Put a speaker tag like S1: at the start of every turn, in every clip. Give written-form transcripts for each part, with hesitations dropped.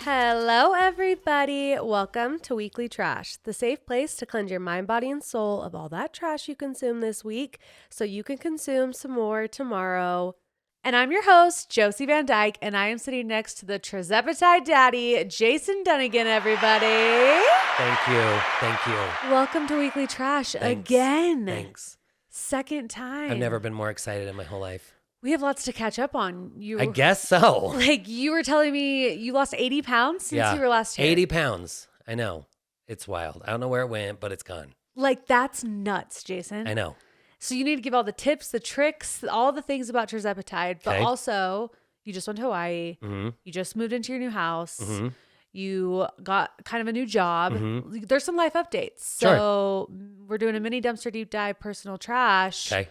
S1: Hello, everybody. Welcome to Weekly Trash, the safe place to cleanse your mind, body, and soul of all that trash you consume this week so you can consume some more tomorrow. And I'm your host, Josie Van Dyke, and I am sitting next to the TIRZEPATIDE daddy, Jason Dunnigan, everybody.
S2: Thank you. Thank you.
S1: Welcome to Weekly Trash
S2: Thanks.
S1: again.
S2: Thanks.
S1: Second time.
S2: I've never been more excited in my whole life.
S1: We have lots to catch up on.
S2: I guess so.
S1: Like you were telling me you lost 80 pounds since you were last here.
S2: 80 pounds. I know. It's wild. I don't know where it went, but it's gone.
S1: Like that's nuts, Jason.
S2: I know.
S1: So you need to give all the tips, the tricks, all the things about TIRZEPATIDE, but also you just went to Hawaii.
S2: Mm-hmm.
S1: You just moved into your new house.
S2: Mm-hmm.
S1: You got kind of a new job.
S2: Mm-hmm.
S1: There's some life updates. So we're doing a mini dumpster deep dive personal trash.
S2: Okay.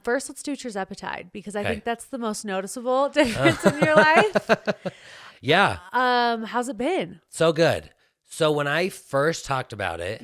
S1: First, let's do TIRZEPATIDE because I think that's the most noticeable difference in your life.
S2: Yeah.
S1: How's it been?
S2: So good. So when I first talked about it,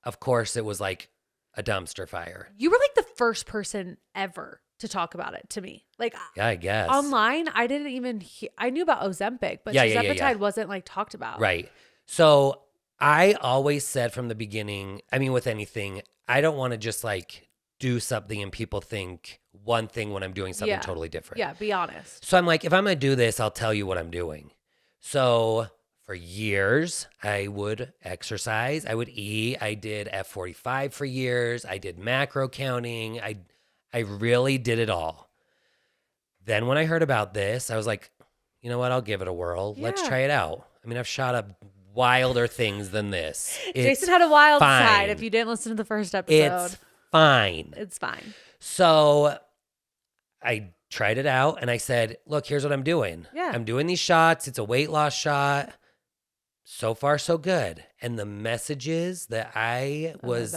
S2: of course, it was like a dumpster fire.
S1: You were like the first person ever to talk about it to me. Like,
S2: yeah, I guess.
S1: Online, I didn't even I knew about Ozempic, but TIRZEPATIDE wasn't like talked about.
S2: Right. So I always said from the beginning, I mean, with anything, I don't want to just like do something and people think one thing when I'm doing something totally different.
S1: Yeah, be honest.
S2: So I'm like, if I'm going to do this, I'll tell you what I'm doing. So for years, I would exercise, I would eat. I did F45 for years. I did macro counting. I really did it all. Then when I heard about this, I was like, you know what? I'll give it a whirl. Yeah. Let's try it out. I mean, I've shot up wilder things than this.
S1: Jason had a wild side if you didn't listen to the first episode.
S2: It's fine.
S1: It's fine.
S2: So I tried it out and I said, look, here's what I'm doing.
S1: Yeah.
S2: I'm doing these shots. It's a weight loss shot. So far, so good. And the messages that I was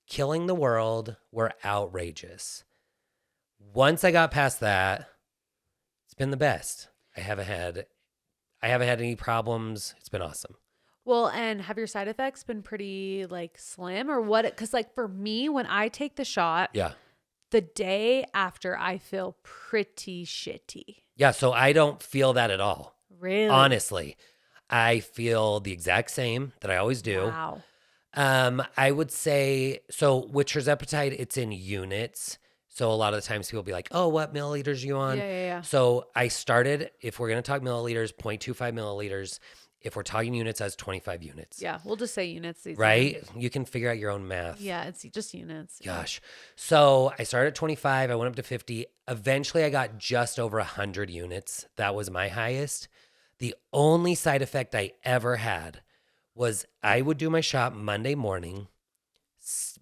S2: killing the world were outrageous. Once I got past that, it's been the best. I haven't had any problems. It's been awesome.
S1: Well, and have your side effects been pretty like slim or what? Because like for me, when I take the shot, the day after I feel pretty shitty.
S2: Yeah, so I don't feel that at all.
S1: Really?
S2: Honestly, I feel the exact same that I always do.
S1: Wow.
S2: I would say, so with TIRZEPATIDE, it's in units. So a lot of the times people will be like, oh, what milliliters are you on?
S1: Yeah.
S2: So I started, if we're going to talk milliliters, 0.25 milliliters. If we're talking units, as 25 units.
S1: Yeah, we'll just say units.
S2: Right? You can figure out your own math.
S1: Yeah, it's just units.
S2: Gosh. So I started at 25. I went up to 50. Eventually, I got just over 100 units. That was my highest. The only side effect I ever had was I would do my shot Monday morning.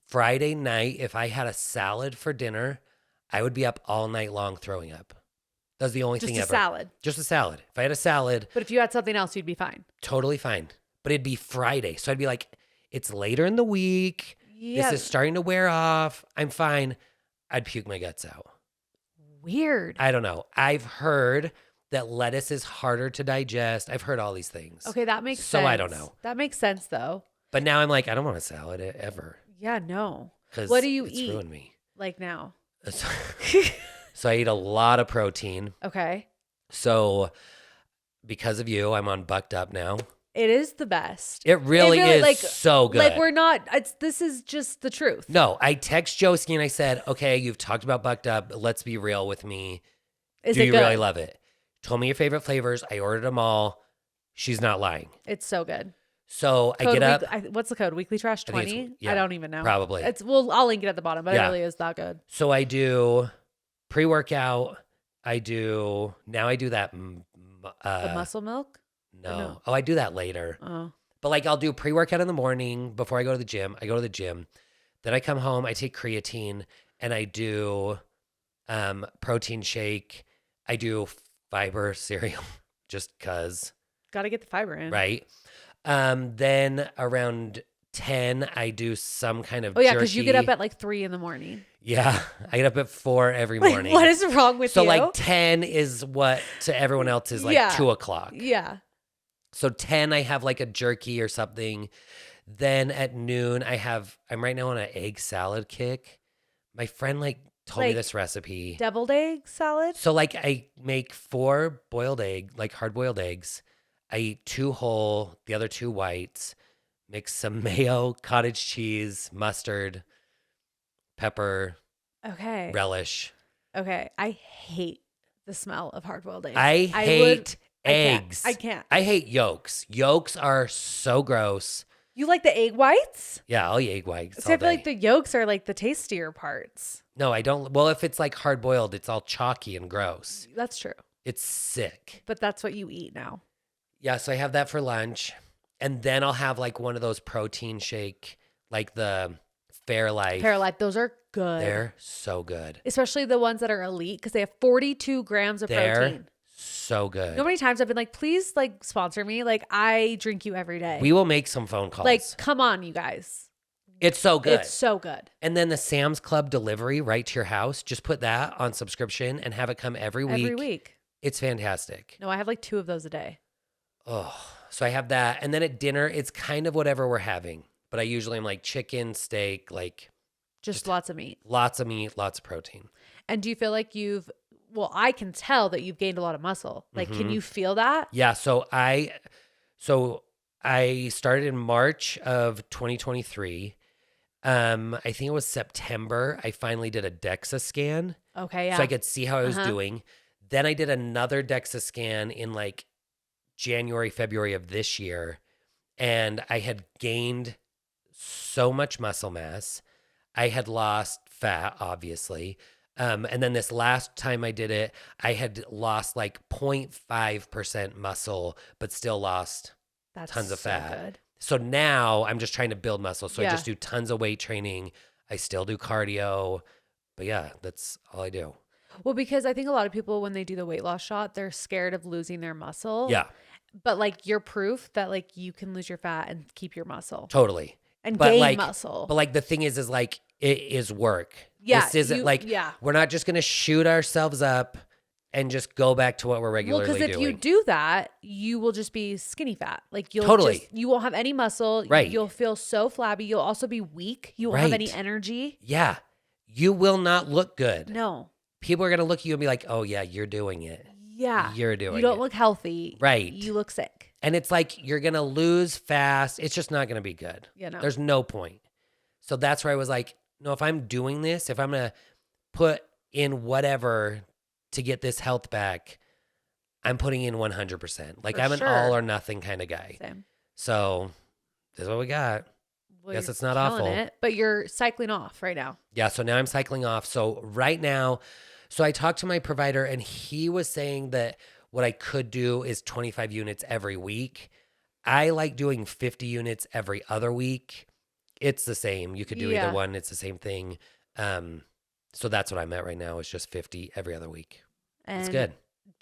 S2: Friday night, if I had a salad for dinner, I would be up all night long throwing up. That's the only thing ever.
S1: Just a salad.
S2: Just a salad. If I had a salad.
S1: But if you had something else, you'd be fine.
S2: Totally fine. But it'd be Friday. So I'd be like, it's later in the week. Yeah. This is starting to wear off. I'm fine. I'd puke my guts out.
S1: Weird.
S2: I don't know. I've heard that lettuce is harder to digest. I've heard all these things.
S1: Okay, that makes sense.
S2: So I don't know.
S1: That makes sense though.
S2: But now I'm like, I don't want a salad ever.
S1: Yeah, no.
S2: Because
S1: what do you
S2: it's
S1: eat?
S2: ruined me.
S1: Like now?
S2: So I eat a lot of protein.
S1: Okay.
S2: So because of you, I'm on Buckedup now.
S1: It is the best.
S2: It really is like, so good.
S1: Like we're not, this is just the truth.
S2: No, I text Josie and I said, okay, you've talked about Buckedup. Let's be real with me.
S1: Is
S2: Do
S1: it
S2: you
S1: good?
S2: really love it? Told me your favorite flavors. I ordered them all. She's not lying.
S1: It's so good.
S2: So I get up.
S1: What's the code? Weekly Trash 20? I don't even know.
S2: Probably.
S1: I'll link it at the bottom, but it really is that good.
S2: So I do pre-workout. Now I do that.
S1: The muscle milk?
S2: No. Oh, I do that later.
S1: Oh.
S2: But like I'll do pre-workout in the morning before I go to the gym. I go to the gym. Then I come home. I take creatine and I do protein shake. I do fiber cereal just because.
S1: Got to get the fiber in.
S2: Right. Then around 10, I do some kind of jerky.
S1: Because you get up at like 3 in the morning.
S2: Yeah. I get up at 4 every morning.
S1: What is wrong with you?
S2: So like 10 is what to everyone else is like 2 o'clock.
S1: Yeah.
S2: So 10, I have like a jerky or something. Then at noon, I'm right now on an egg salad kick. My friend told me this recipe.
S1: Deviled egg salad?
S2: So I make 4 boiled egg, hard boiled eggs. I eat 2 whole, the other 2 whites, mix some mayo, cottage cheese, mustard, pepper,
S1: Okay.
S2: relish.
S1: Okay. I hate the smell of hard-boiled eggs.
S2: I hate eggs.
S1: I can't.
S2: I hate yolks. Yolks are so gross.
S1: You like the egg whites?
S2: Yeah, I'll eat egg whites
S1: See, I
S2: all
S1: feel like
S2: day.
S1: the yolks are like the tastier parts.
S2: No, I don't. Well, if it's like hard boiled, it's all chalky and gross.
S1: That's true.
S2: It's sick.
S1: But that's what you eat now.
S2: Yeah, so I have that for lunch. And then I'll have like one of those protein shake, like the Fairlife.
S1: Fairlife, those are good.
S2: They're so good.
S1: Especially the ones that are elite because they have 42 grams of
S2: They're
S1: protein.
S2: so good.
S1: You know how many times I've been like, please like sponsor me? Like I drink you every day.
S2: We will make some phone calls.
S1: Like, come on, you guys.
S2: It's so good.
S1: It's so good.
S2: And then the Sam's Club delivery right to your house, just put that on subscription and have it come every week.
S1: Every week.
S2: It's fantastic.
S1: No, I have like 2 of those a day.
S2: Oh, so I have that. And then at dinner, it's kind of whatever we're having. But I usually am like chicken, steak, like
S1: Just lots of meat.
S2: lots of meat, lots of protein.
S1: And do you feel like well, I can tell that you've gained a lot of muscle. Like, can you feel that?
S2: Yeah. So I started in March of 2023. I think it was September. I finally did a DEXA scan.
S1: Okay, yeah.
S2: So I could see how I was doing. Then I did another DEXA scan in like January, February of this year. And I had gained so much muscle mass. I had lost fat, obviously. And then this last time I did it, I had lost like 0.5% muscle, but still lost
S1: That's
S2: tons of
S1: so
S2: fat.
S1: good.
S2: So now I'm just trying to build muscle. So I
S1: Yeah.
S2: just do tons of weight training. I still do cardio. But yeah, that's all I do.
S1: Well, because I think a lot of people, when they do the weight loss shot, they're scared of losing their muscle.
S2: Yeah,
S1: But like you're proof that like you can lose your fat and keep your muscle
S2: totally.
S1: and
S2: But
S1: gain
S2: like,
S1: muscle.
S2: But like the thing is like it is work.
S1: Yeah,
S2: This isn't like we're not just gonna shoot ourselves up and just go back to what we're regularly
S1: Well, because if
S2: doing.
S1: you do that, you will just be skinny fat. Like you'll
S2: Totally.
S1: you won't have any muscle.
S2: Right.
S1: You'll feel so flabby. You'll also be weak. You won't have any
S2: Right.
S1: energy.
S2: Yeah. You will not look good.
S1: No.
S2: People are gonna look at you and be like, oh yeah, you're doing it.
S1: Yeah.
S2: You're doing
S1: You don't
S2: it.
S1: look healthy.
S2: Right.
S1: You look sick.
S2: And it's like you're gonna lose fast. It's just not gonna be good.
S1: You know.
S2: There's no point. So that's where I was like, no, if I'm doing this, if I'm gonna put in whatever to get this health back, I'm putting in 100%. Like
S1: For
S2: I'm an
S1: sure.
S2: all or nothing kind of guy.
S1: Same.
S2: So this is what we got.
S1: Well,
S2: Guess
S1: you're
S2: it's not
S1: killing
S2: awful.
S1: it, but you're cycling off right now.
S2: Yeah, so now I'm cycling off. So right now, so I talked to my provider and he was saying that what I could do is 25 units every week. I like doing 50 units every other week. It's the same. You could do
S1: Yeah.
S2: either one. It's the same thing. So that's what I'm at right now is just 50 every other week.
S1: And
S2: It's good.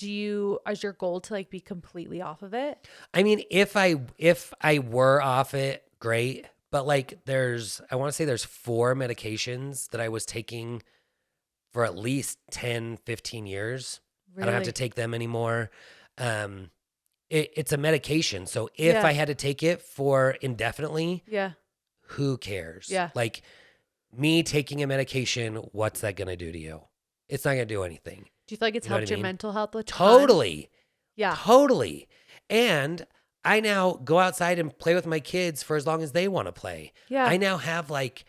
S1: is your goal to like be completely off of it?
S2: I mean, if I were off it, great. But like I want to say there's 4 medications that I was taking for at least 10, 15 years.
S1: Really?
S2: I don't have to take them anymore. It's a medication. So if
S1: Yeah.
S2: I had to take it for indefinitely,
S1: Yeah.
S2: who cares?
S1: Yeah.
S2: Like me taking a medication, what's that going to do to you? It's not going to do anything.
S1: Do you feel like it's
S2: You know what
S1: helped
S2: I
S1: your
S2: mean?
S1: mental health a ton?
S2: Totally.
S1: Yeah.
S2: Totally. And I now go outside and play with my kids for as long as they want to play.
S1: Yeah.
S2: I now have like,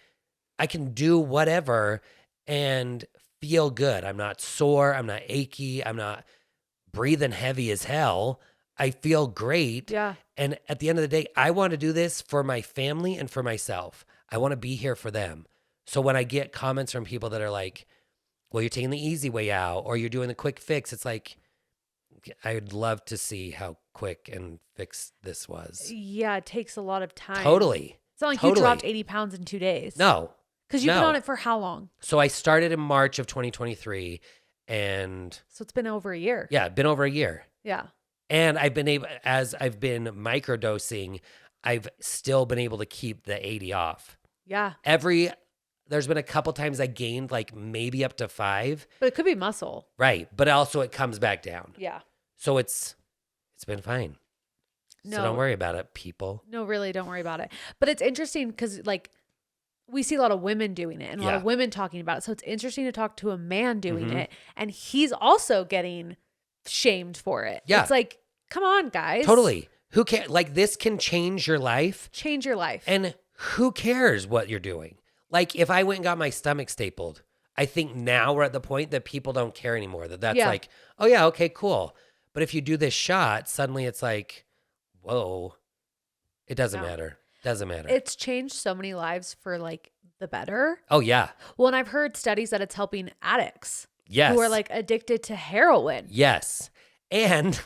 S2: I can do whatever and feel good. I'm not sore. I'm not achy. I'm not breathing heavy as hell. I feel great.
S1: Yeah.
S2: And at the end of the day, I want to do this for my family and for myself. I want to be here for them. So when I get comments from people that are like, well, you're taking the easy way out or you're doing the quick fix, it's like, I would love to see how quick and fixed this was.
S1: Yeah. It takes a lot of time.
S2: Totally.
S1: It's not like
S2: Totally.
S1: you dropped 80 pounds in 2 days.
S2: No.
S1: Because you've been
S2: no.
S1: on it for how long?
S2: So I started in March of 2023 and
S1: So it's been over a year.
S2: yeah, been over a year.
S1: Yeah.
S2: And I've been able, as I've been microdosing, I've still been able to keep the 80 off.
S1: Yeah.
S2: There's been a couple times I gained like maybe up to 5.
S1: But it could be muscle.
S2: Right. But also it comes back down.
S1: Yeah.
S2: So it's been fine.
S1: No.
S2: So don't worry about it, people.
S1: No, really, don't worry about it. But it's interesting because, like, we see a lot of women doing it and a lot of
S2: Yeah.
S1: women talking about it. So it's interesting to talk to a man doing
S2: Mhm.
S1: it. And he's also getting shamed for it.
S2: Yeah.
S1: It's like come on, guys.
S2: Totally. Who cares? Like, this can change your life.
S1: Change your life.
S2: And who cares what you're doing? Like, if I went and got my stomach stapled, I think now we're at the point that people don't care anymore. That's like, oh yeah, okay, cool. But if you do this shot, suddenly it's like, whoa, it doesn't matter. Doesn't matter.
S1: It's changed so many lives for like the better.
S2: Oh yeah.
S1: Well, and I've heard studies that it's helping addicts.
S2: Yes.
S1: Who are like addicted to heroin.
S2: Yes. And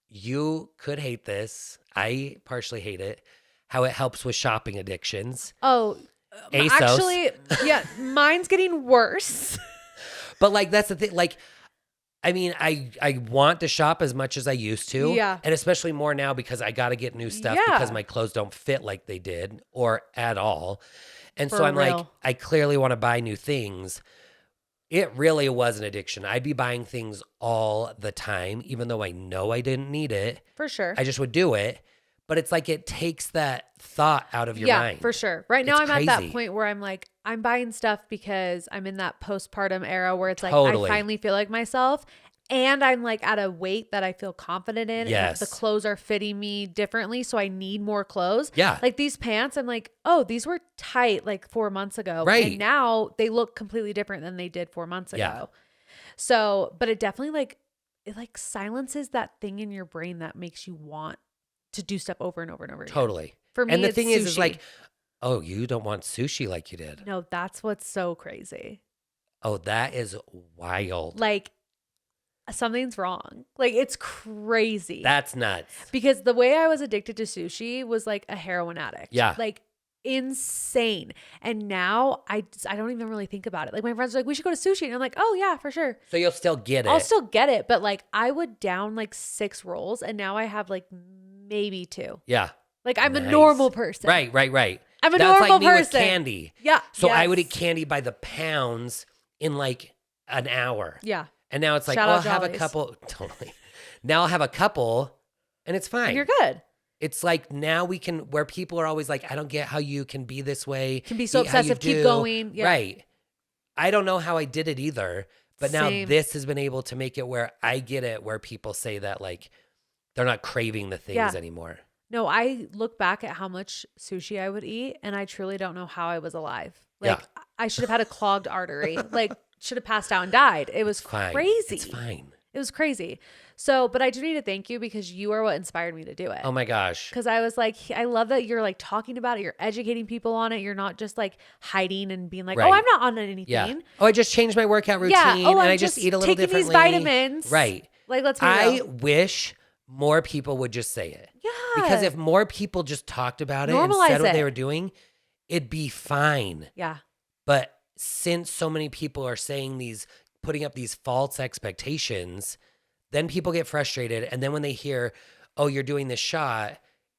S2: you could hate this. I partially hate it. How it helps with shopping addictions.
S1: Oh,
S2: ASOS.
S1: actually, yeah, mine's getting worse.
S2: But like, that's the thing. Like, I mean, I want to shop as much as I used to.
S1: Yeah.
S2: And especially more now because I got to get new stuff because my clothes don't fit like they did or at all. And so I'm like, I clearly want to buy new things. It really was an addiction. I'd be buying things all the time, even though I know I didn't need it.
S1: For sure.
S2: I just would do it. But it's like it takes that thought out of your mind.
S1: Yeah, for sure. Right now,
S2: It's
S1: I'm at
S2: crazy.
S1: that point where I'm like, I'm buying stuff because I'm in that postpartum era where it's like,
S2: Totally.
S1: I finally feel like myself. And I'm like at a weight that I feel confident in.
S2: Yes.
S1: And the clothes are fitting me differently. So I need more clothes.
S2: Yeah.
S1: Like these pants, I'm like, oh, these were tight like 4 months ago.
S2: Right.
S1: And now they look completely different than they did 4 months ago.
S2: Yeah.
S1: So, but it definitely like, it like silences that thing in your brain that makes you want to do stuff over and over and over again.
S2: Totally.
S1: For me,
S2: and the
S1: it's
S2: thing
S1: sushi.
S2: is like, oh, you don't want sushi like you did.
S1: No, that's what's so crazy.
S2: Oh, that is wild.
S1: Like something's wrong. Like it's crazy.
S2: That's nuts.
S1: Because the way I was addicted to sushi was like a heroin addict.
S2: Yeah.
S1: Like insane. And now I don't even really think about it. Like my friends are like, we should go to sushi. And I'm like, oh yeah, for sure.
S2: So you'll still get it.
S1: I'll still get it. But like I would down like 6 rolls and now I have like maybe 2.
S2: Yeah.
S1: Like I'm
S2: Nice.
S1: a normal person.
S2: Right.
S1: I'm a
S2: That's
S1: normal
S2: like me
S1: person.
S2: with candy.
S1: Yeah.
S2: So I
S1: yes.
S2: would eat candy by the pounds in like an hour.
S1: Yeah.
S2: And now it's like,
S1: Shout
S2: well, I'll
S1: out
S2: have a
S1: Jollies.
S2: couple. Totally. Now I'll have a couple and it's fine.
S1: And you're good.
S2: It's like now we can, where people are always like, I don't get how you can be this way.
S1: Can be so
S2: eat how you
S1: obsessive, keep
S2: do.
S1: going. Yeah.
S2: Right. I don't know how I did it either. But now
S1: Same.
S2: this has been able to make it where I get it, where people say that like they're not craving the things
S1: Yeah.
S2: anymore.
S1: No, I look back at how much sushi I would eat and I truly don't know how I was alive. Like
S2: Yeah.
S1: I should have had a clogged artery. Like should have passed out and died. It was
S2: Fine.
S1: crazy.
S2: It's fine.
S1: It was crazy. So, but I do need to thank you because you are what inspired me to do it.
S2: Oh my gosh.
S1: Because I was like, I love that you're like talking about it. You're educating people on it. You're not just like hiding and being like,
S2: Right.
S1: oh, I'm not on anything.
S2: Yeah. Oh, I just changed my workout routine and
S1: I'm
S2: I just eat a little
S1: taking
S2: differently.
S1: these vitamins.
S2: Right.
S1: Like, let's be
S2: I
S1: real.
S2: wish more people would just say it.
S1: Yeah.
S2: Because if more people just talked about it and
S1: Normalize
S2: said what
S1: it.
S2: they were doing, it'd be fine.
S1: Yeah.
S2: But since so many people are saying these, putting up these false expectations, then people get frustrated. And then when they hear, oh, you're doing this shot,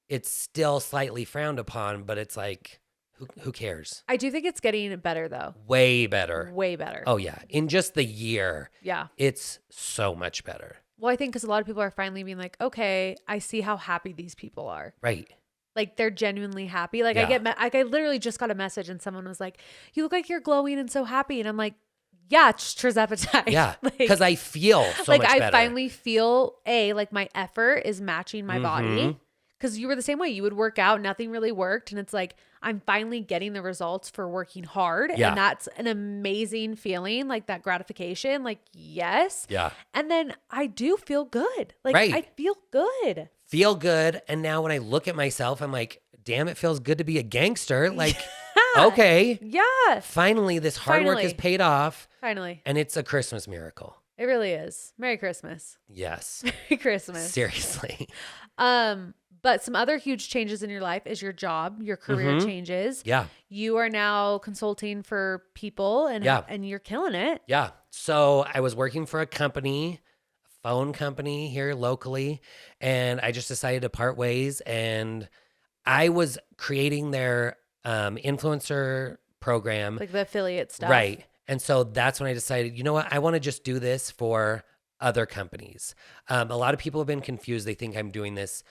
S2: it's still slightly frowned upon, but it's like, who cares?
S1: I do think it's getting better though.
S2: Way better.
S1: Way better.
S2: Oh, yeah. In just the year,
S1: Yeah.
S2: it's so much better.
S1: Well, I think because a lot of people are finally being like, okay, I see how happy these people are.
S2: Right.
S1: Like they're genuinely happy. Like
S2: Yeah.
S1: I get, like I literally just got a message and someone was like, you look like you're glowing and so happy. And I'm like, yeah, it's TIRZEPATIDE.
S2: Yeah.
S1: Like,
S2: Because I feel so
S1: like
S2: much
S1: I
S2: better.
S1: finally feel like my effort is matching my body.
S2: Mhm.
S1: Because you were the same way. You would work out, nothing really worked. And it's like, I'm finally getting the results for working hard.
S2: Yeah.
S1: And that's an amazing feeling, like that gratification. Like, yes.
S2: Yeah.
S1: And then I do feel good. Like,
S2: Right.
S1: I feel good.
S2: Feel good. And now when I look at myself, I'm like, damn, it feels good to be a gangster. Like, okay.
S1: Yeah.
S2: Finally, this hard work has
S1: Finally.
S2: paid off.
S1: Finally.
S2: And it's a Christmas miracle.
S1: It really is. Merry Christmas.
S2: Yes.
S1: Merry Christmas.
S2: Seriously.
S1: But some other huge changes in your life is your job, your career changes.
S2: Yeah.
S1: You are now consulting for people and
S2: Yeah.
S1: and you're killing it.
S2: Yeah. So I was working for a company, a phone company here locally, and I just decided to part ways. And I was creating their influencer program.
S1: Like the affiliate stuff.
S2: Right. And so that's when I decided, you know what? I want to just do this for other companies. A lot of people have been confused. They think I'm doing this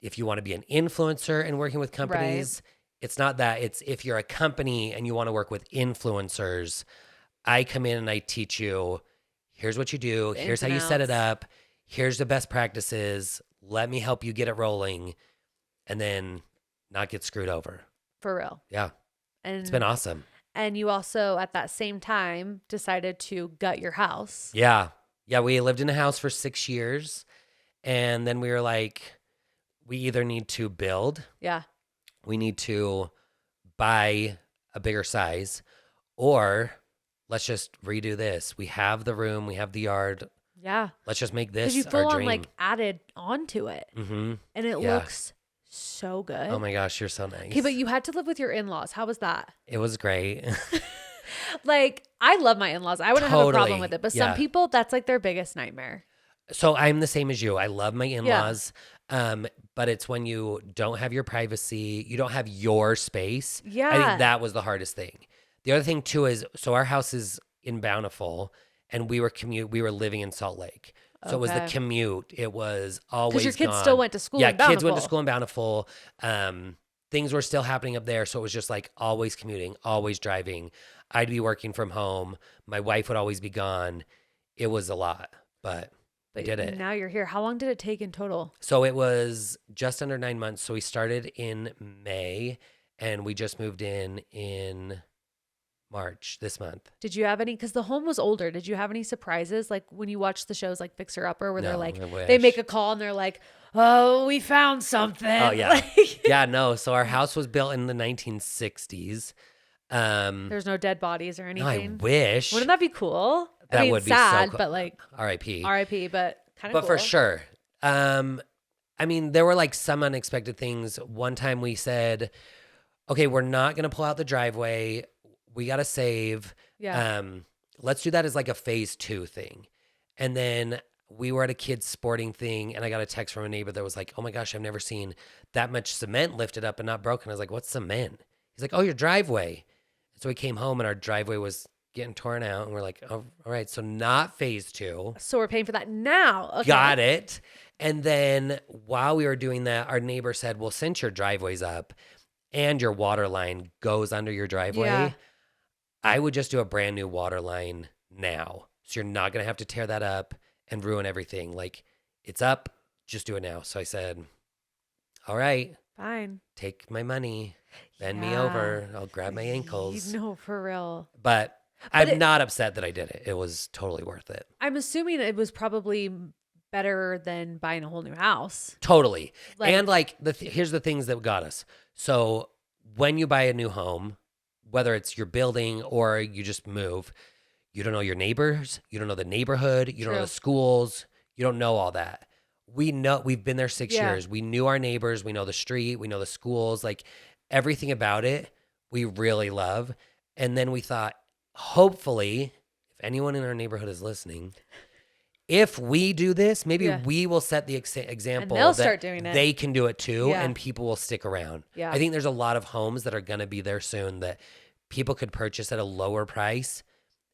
S2: if you want to be an influencer and working with companies. It's not that. It's if you're a company and you want to work with influencers, I come in and I teach you, here's what you do. Here's how you set it up. Here's the best practices. let me help you get it rolling and then not get screwed over.
S1: For real.
S2: Yeah.
S1: And
S2: It's been awesome.
S1: And you also, at that same time, decided to gut your house.
S2: Yeah. Yeah. We lived in a house for 6 years. And then we were like, we either need to build,
S1: Yeah.
S2: we need to buy a bigger size, or let's just redo this. We have the room, we have the yard.
S1: Yeah.
S2: Let's just make this
S1: Because you
S2: our
S1: full on
S2: dream.
S1: like added onto it.
S2: Mm-hmm.
S1: And it
S2: Yeah.
S1: looks so good.
S2: Oh my gosh, you're so nice.
S1: Okay, but you had to live with your in-laws. How was that?
S2: It was great.
S1: Like, I love my in-laws. I wouldn't have a problem
S2: Totally.
S1: with it. But
S2: Yeah.
S1: some people, that's like their biggest nightmare.
S2: So I'm the same as you. I love my in-laws. But it's when you don't have your privacy, you don't have your space. I
S1: Yeah.
S2: think that was the hardest thing. The other thing too is, so our house is in Bountiful and we were living in Salt Lake. So it was the
S1: Okay.
S2: commute. It was always
S1: Because your kids
S2: gone.
S1: still went to school
S2: Yeah,
S1: in
S2: kids went to
S1: Bountiful.
S2: school in Bountiful. Things were still happening up there. So it was just like always commuting, always driving. I'd be working from home. My wife would always be gone. It was a lot, but we did it.
S1: Now you're here. How long did it take in total?
S2: So it was just under 9 months. So we started in May and we just moved in March this month.
S1: Did you have any? Because the home was older. Did you have any surprises? Like when you watch the shows like Fixer Upper, where they're
S2: No,
S1: like,
S2: I
S1: they make
S2: wish.
S1: a call and they're like, oh, we found something.
S2: Oh, yeah.
S1: Like,
S2: Yeah, no. So our house was built in the 1960s.
S1: there's no dead bodies or
S2: No, I
S1: anything.
S2: wish.
S1: Wouldn't that be cool? I
S2: That
S1: mean,
S2: would be so
S1: sad,
S2: cool.
S1: but like
S2: R.I.P.
S1: RIP, but kind of
S2: But
S1: cool.
S2: for sure. I mean, there were like some unexpected things. One time we said, okay, we're not going to pull out the driveway. We got to save.
S1: Yeah.
S2: Let's do that as like a phase 2 thing. And then we were at a kid's sporting thing and I got a text from a neighbor that was like, oh my gosh, I've never seen that much cement lifted up and not broken. I was like, what's cement? He's like, oh, your driveway. So we came home and our driveway was getting torn out and we're like, oh, all right. So not phase 2.
S1: So we're paying for that now. Okay.
S2: Got it. And then while we were doing that, our neighbor said, well, since your driveway's up and your water line goes under your driveway,
S1: Yeah.
S2: I would just do a brand new water line now. So you're not going to have to tear that up and ruin everything. Like, it's up, just do it now. So I said, all right,
S1: Fine.
S2: take my money, bend me
S1: Yeah.
S2: over, I'll grab my ankles.
S1: No, for real.
S2: But I'm
S1: it-
S2: not upset that I did it. It was totally worth it.
S1: I'm assuming it was probably better than buying a whole new house.
S2: Totally.
S1: Like-
S2: And like here's the things that got us. So when you buy a new home, whether it's your building or you just move, you don't know your neighbors, you don't know the neighborhood, you don't know
S1: True.
S2: the schools, you don't know all that. We've been there 6
S1: Yeah.
S2: years. We knew our neighbors, we know the street, we know the schools, like everything about it, we really love. And then we thought, hopefully, if anyone in our neighborhood is listening, if we do this, maybe
S1: Yeah.
S2: we will set the example
S1: they'll
S2: that
S1: start doing it.
S2: they can do it too,
S1: Yeah.
S2: and people will stick around.
S1: Yeah.
S2: I think there's a lot of homes that are going to be there soon that people could purchase at a lower price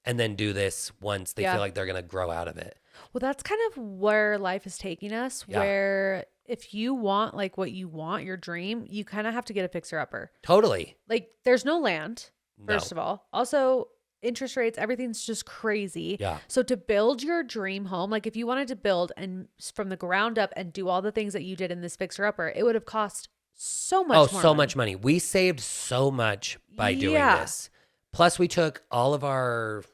S2: and then do this once they
S1: Yeah.
S2: feel like they're going to grow out of it.
S1: Well, that's kind of where life is taking us,
S2: Yeah.
S1: where if you want like what you want, your dream, you kind of have to get a fixer upper.
S2: Totally.
S1: Like there's no land,
S2: No.
S1: first of all. Also, interest rates, everything's just crazy.
S2: Yeah.
S1: So to build your dream home, like if you wanted to build and from the ground up and do all the things that you did in this fixer upper, it would have cost so much more
S2: so
S1: money.
S2: much money. We saved so much by doing
S1: Yeah.
S2: this. Plus, we took all of our,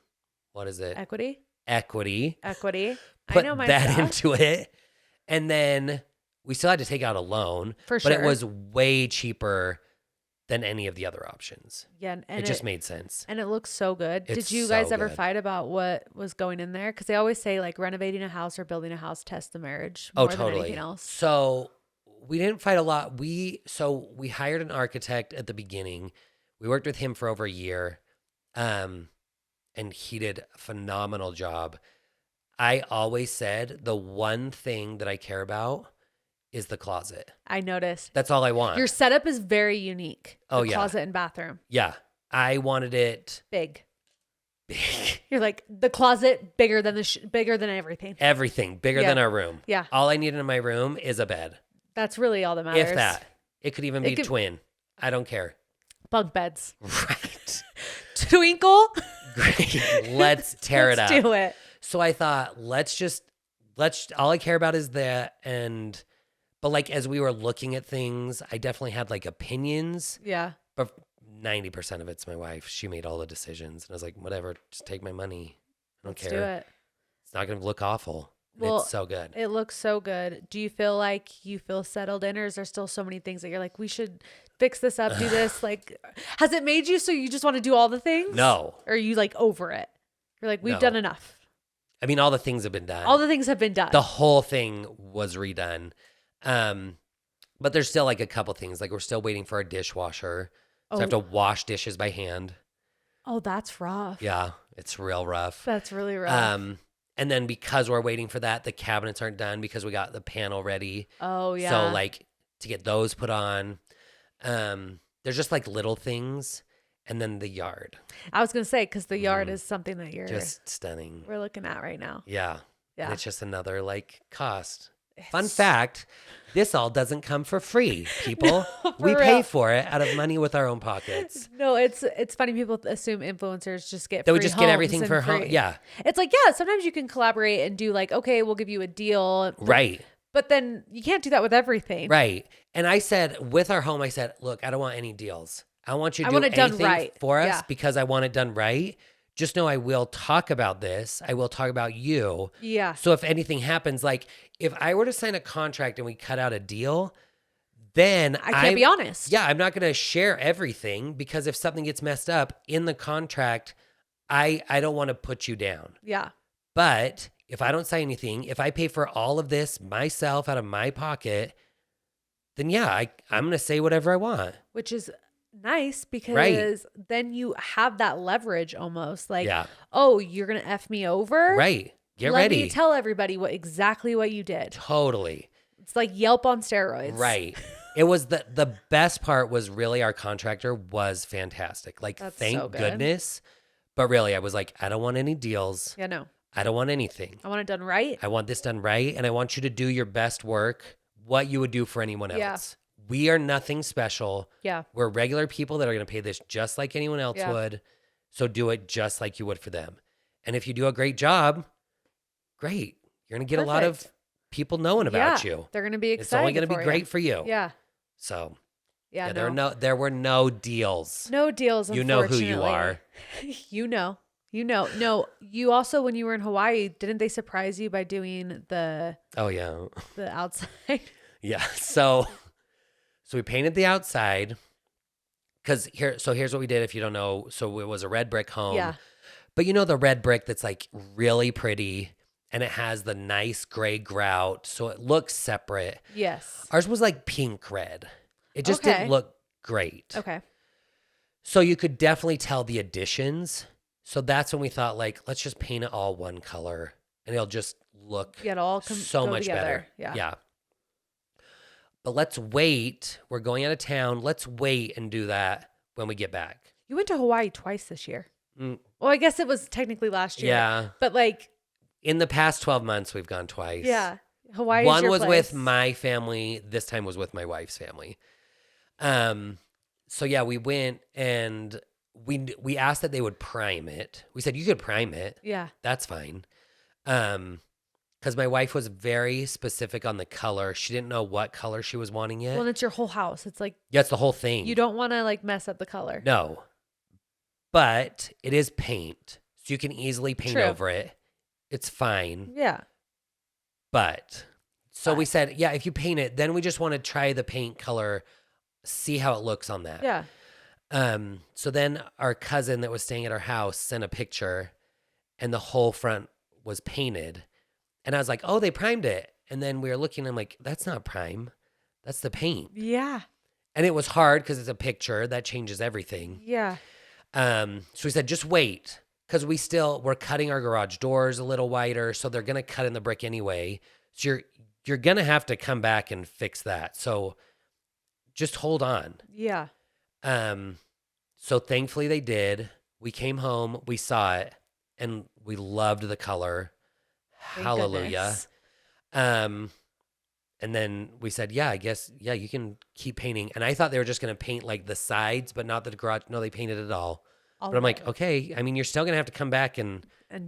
S2: what is it?
S1: Equity.
S2: Equity.
S1: I
S2: Put
S1: know my
S2: that
S1: stuff.
S2: into it. And then we still had to take out a loan.
S1: For
S2: But it
S1: sure.
S2: was way cheaper than any of the other options.
S1: Yeah, and
S2: It just made sense.
S1: and it looks so good.
S2: It's
S1: Did you
S2: so
S1: guys ever
S2: good.
S1: fight about what was going in there? Because they always say like renovating a house or building a house tests the marriage
S2: Oh,
S1: more than
S2: totally.
S1: anything else.
S2: So we didn't fight a lot. We hired an architect at the beginning. We worked with him for over a year. And he did a phenomenal job. I always said the one thing that I care about is the closet.
S1: I noticed
S2: That's all I want.
S1: your setup is very unique.
S2: Oh,
S1: The
S2: yeah.
S1: closet and bathroom,
S2: Yeah. I wanted it
S1: big.
S2: big.
S1: You're like the closet bigger than bigger than everything.
S2: Everything bigger
S1: Yeah.
S2: than our room.
S1: Yeah,
S2: All I needed in my room is a bed.
S1: that's really all that matters.
S2: If that. It could even
S1: It
S2: be
S1: could-
S2: twin. I don't care.
S1: Bunk beds.
S2: Right.
S1: Twinkle.
S2: Great. Let's tear it up.
S1: Let's do it.
S2: So I thought, let's all I care about is that. And But like as we were looking at things, I definitely had like opinions,
S1: Yeah.
S2: but 90% of it's my wife. She made all the decisions. And I was like, whatever, just take my money. I don't
S1: Let's
S2: care.
S1: do it.
S2: It's not going to look awful. And
S1: Well,
S2: it's so good.
S1: It looks so good. Do you feel like you feel settled in, or is there still so many things that you're like, we should fix this up, do this? Like, has it made you so you just want to do all the things?
S2: No.
S1: Or are you like over it? You're like, we've
S2: No.
S1: done enough.
S2: I mean, all the things have been done.
S1: All the things have been done.
S2: The whole thing was redone. But there's still like a couple things. Like we're still waiting for our dishwasher. So I have to wash dishes by hand.
S1: Oh, that's rough.
S2: Yeah, it's real rough.
S1: That's really rough.
S2: And then because we're waiting for that, the cabinets aren't done because we got the panel ready.
S1: Oh, yeah.
S2: So like to get those put on. There's just like little things. And then the yard.
S1: I was going to say, because the yard is something that
S2: Just stunning.
S1: we're looking at right now.
S2: Yeah.
S1: Yeah.
S2: And it's just another like cost. Fun fact, this all doesn't come for free, people. We pay for it out of money with our own pockets.
S1: No, it's funny. People assume influencers just get
S2: They would
S1: free
S2: just get everything
S1: homes
S2: for
S1: and
S2: home.
S1: free.
S2: Yeah.
S1: It's like, yeah, sometimes you can collaborate and do like, okay, we'll give you a deal.
S2: Right.
S1: But then you can't do that with everything.
S2: Right. And I said, with our home, I said, look, I don't want any deals. I want you to
S1: I
S2: do
S1: want it done
S2: anything
S1: right.
S2: for us
S1: Yeah.
S2: because I want it done right. Just know I will talk about this. I will talk about you.
S1: Yeah.
S2: So if anything happens, like if I were to sign a contract and we cut out a deal, then
S1: I can't be honest.
S2: Yeah, I'm not going to share everything because if something gets messed up in the contract, I don't want to put you down.
S1: Yeah.
S2: But if I don't say anything, if I pay for all of this myself out of my pocket, then yeah, I'm going to say whatever I want.
S1: Which is nice because then you have that leverage almost like, oh, you're going to F me over?
S2: Right. Get
S1: Let
S2: ready.
S1: me tell everybody exactly what you did.
S2: Totally.
S1: It's like Yelp on steroids.
S2: Right. It was the best part was really our contractor was fantastic. Like,
S1: That's
S2: thank
S1: so good.
S2: goodness. But really, I was like, I don't want any deals.
S1: Yeah, no.
S2: I don't want anything.
S1: I want it done right.
S2: I want this done right. And I want you to do your best work, what you would do for anyone else.
S1: Yeah.
S2: We are nothing special.
S1: Yeah.
S2: We're regular people that are going to pay this just like anyone else would. So do it just like you would for them. And if you do a great job, great. You're going to get a lot of people knowing about you.
S1: They're going to be excited.
S2: It's only going to be great for you.
S1: Yeah.
S2: So
S1: yeah,
S2: there were no deals.
S1: No deals.
S2: You know who you are.
S1: You know. No, you also, when you were in Hawaii, didn't they surprise you by doing the outside?
S2: Yeah. So we painted the outside because here's what we did. If you don't know, so it was a red brick home.
S1: Yeah.
S2: But you know the red brick that's like really pretty and it has the nice gray grout, so it looks separate.
S1: Yes.
S2: Ours was like pink red. It just didn't look great.
S1: Okay.
S2: So you could definitely tell the additions. So that's when we thought, like, let's just paint it all one color and it'll just look so much better. Yeah. But let's wait. We're going out of town. Let's wait and do that when we get back.
S1: You went to Hawaii twice this year. Well, I guess it was technically last year.
S2: Yeah.
S1: But like.
S2: In the past 12 months, we've gone twice.
S1: Yeah. Hawaii.
S2: One was with my family. This time was with my wife's family. So yeah, we went and we asked that they would prime it. We said, you could prime it.
S1: Yeah.
S2: That's fine. Because my wife was very specific on the color. She didn't know what color she was wanting yet.
S1: Well, it's your whole house. It's like.
S2: Yeah, it's the whole thing.
S1: You don't want to like mess up the color.
S2: No. But it is paint. So you can easily paint over it. It's fine.
S1: Yeah.
S2: But we said, yeah, if you paint it, then we just want to try the paint color, see how it looks on that.
S1: Yeah.
S2: So then our cousin that was staying at our house sent a picture and the whole front was painted. And I was like, oh, they primed it. And then we were looking, I'm like, that's not prime. That's the paint.
S1: Yeah.
S2: And it was hard because it's a picture that changes everything.
S1: Yeah.
S2: So we said, just wait. Because we're cutting our garage doors a little wider. So they're going to cut in the brick anyway. So you're going to have to come back and fix that. So just hold on.
S1: Yeah.
S2: So thankfully they did. We came home, we saw it, and we loved the color.
S1: Thank
S2: Hallelujah.
S1: goodness.
S2: And then we said, yeah, I guess, yeah, you can keep painting. And I thought they were just going to paint like the sides, but not the garage. No, they painted it all. But I'm like, okay, I mean, you're still going to have to come back and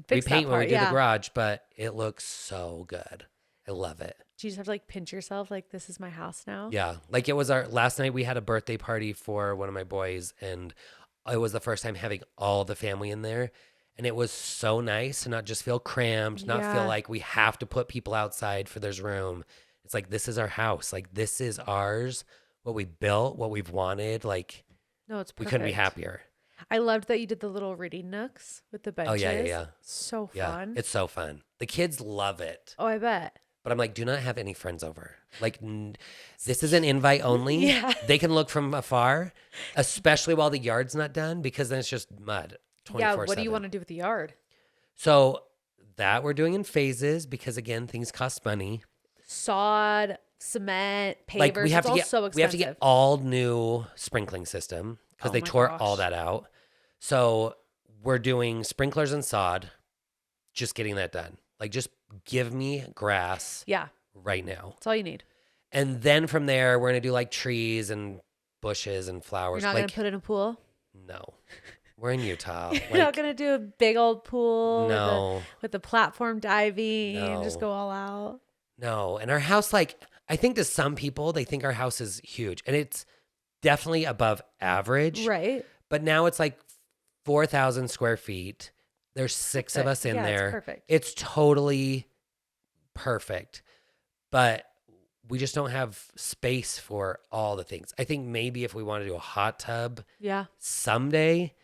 S1: fix
S2: repaint
S1: that
S2: when we
S1: part,
S2: do the garage, but it looks so good. I love it.
S1: Do you just have to like pinch yourself like this is my house now?
S2: Yeah. Like it was our last night we had a birthday party for one of my boys and it was the first time having all the family in there. And it was so nice to not just feel cramped, not feel
S1: Yeah.
S2: like we have to put people outside for there's room. It's like this is our house. Like this is ours, what we built, what we've wanted. Like
S1: No, it's
S2: we
S1: perfect.
S2: couldn't be happier.
S1: I loved that you did the little reading nooks with the benches.
S2: Oh yeah.
S1: So
S2: Yeah.
S1: fun.
S2: It's so fun. The kids love it.
S1: Oh, I bet.
S2: But I'm like, do not have any friends over. Like, this is an invite only.
S1: Yeah.
S2: They can look from afar, especially while the yard's not done, because then it's just mud 24/7.
S1: Yeah, what do you want to do with the yard?
S2: So that we're doing in phases because, again, things cost money.
S1: Sod, cement, pavers.
S2: Like we have
S1: it's
S2: to
S1: all
S2: get,
S1: so
S2: we have to
S1: expensive.
S2: get all new sprinkling system because
S1: Oh
S2: they
S1: my
S2: tore
S1: gosh.
S2: all that out. So we're doing sprinklers and sod, just getting that done. Like, just give me grass
S1: Yeah,
S2: right now.
S1: that's all you need.
S2: And then from there, we're going to do like trees and bushes and flowers.
S1: You're not
S2: like,
S1: going to put in a pool?
S2: no, we're in Utah.
S1: You're not going to do a big old pool
S2: no,
S1: with the platform diving and just
S2: No.
S1: go all out?
S2: no. And our house, like, I think to some people, they think our house is huge and it's definitely above average.
S1: Right.
S2: But now it's like 4,000 square feet. There's six of us in
S1: Yeah,
S2: there.
S1: It's perfect.
S2: It's totally perfect. But we just don't have space for all the things. I think maybe if we want to do a hot tub
S1: Yeah.
S2: someday,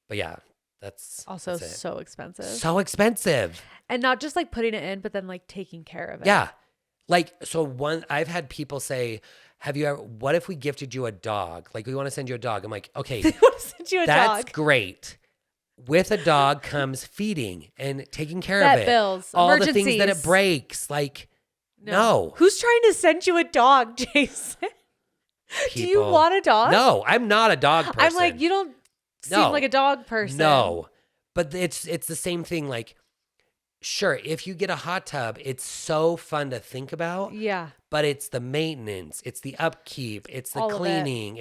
S2: but yeah, that's
S1: Also
S2: that's it.
S1: so expensive.
S2: So expensive.
S1: And not just like putting it in, but then like taking care of it.
S2: Yeah. Like, so I've had people say, what if we gifted you a dog? Like, we want to send you a dog. I'm like, okay,
S1: They want to send you a
S2: that's
S1: dog.
S2: great. With a dog comes feeding and taking care
S1: Vet
S2: of it.
S1: bills,
S2: All the things that it
S1: emergencies.
S2: breaks. Like, no.
S1: Who's trying to send you a dog, Jason? Do you
S2: People-
S1: want a dog?
S2: No, I'm not a dog person.
S1: I'm like, you don't seem
S2: No.
S1: like a dog person.
S2: No. But it's the same thing. Like, sure, if you get a hot tub, it's so fun to think about,
S1: Yeah.
S2: but it's the maintenance, it's the upkeep, it's the
S1: All of it.
S2: cleaning.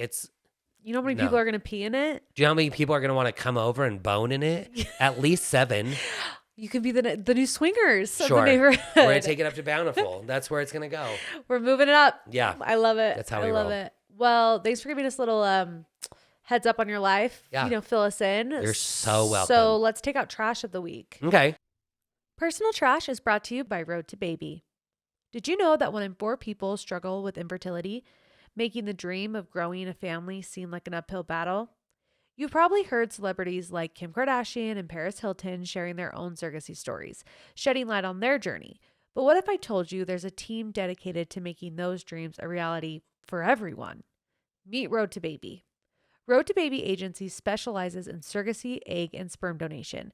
S1: You know how many
S2: No.
S1: people are going to pee in it?
S2: Do you know how many people are going to want to come over and bone in it? At least 7.
S1: You could be the new swingers of the
S2: Sure.
S1: neighborhood.
S2: We're going to take it up to Bountiful. That's where it's going to go.
S1: We're moving it up.
S2: Yeah.
S1: I love it.
S2: That's how
S1: I
S2: we
S1: love
S2: roll.
S1: it. Well, thanks for giving us a little heads up on your life.
S2: Yeah.
S1: You know, fill us in.
S2: You're so welcome.
S1: So let's take out trash of the week.
S2: Okay.
S1: Personal trash is brought to you by Road to Baby. Did you know that 1 in 4 people struggle with infertility, making the dream of growing a family seem like an uphill battle? You've probably heard celebrities like Kim Kardashian and Paris Hilton sharing their own surrogacy stories, shedding light on their journey. But what if I told you there's a team dedicated to making those dreams a reality for everyone? Meet Road to Baby. Road to Baby Agency specializes in surrogacy, egg, and sperm donation.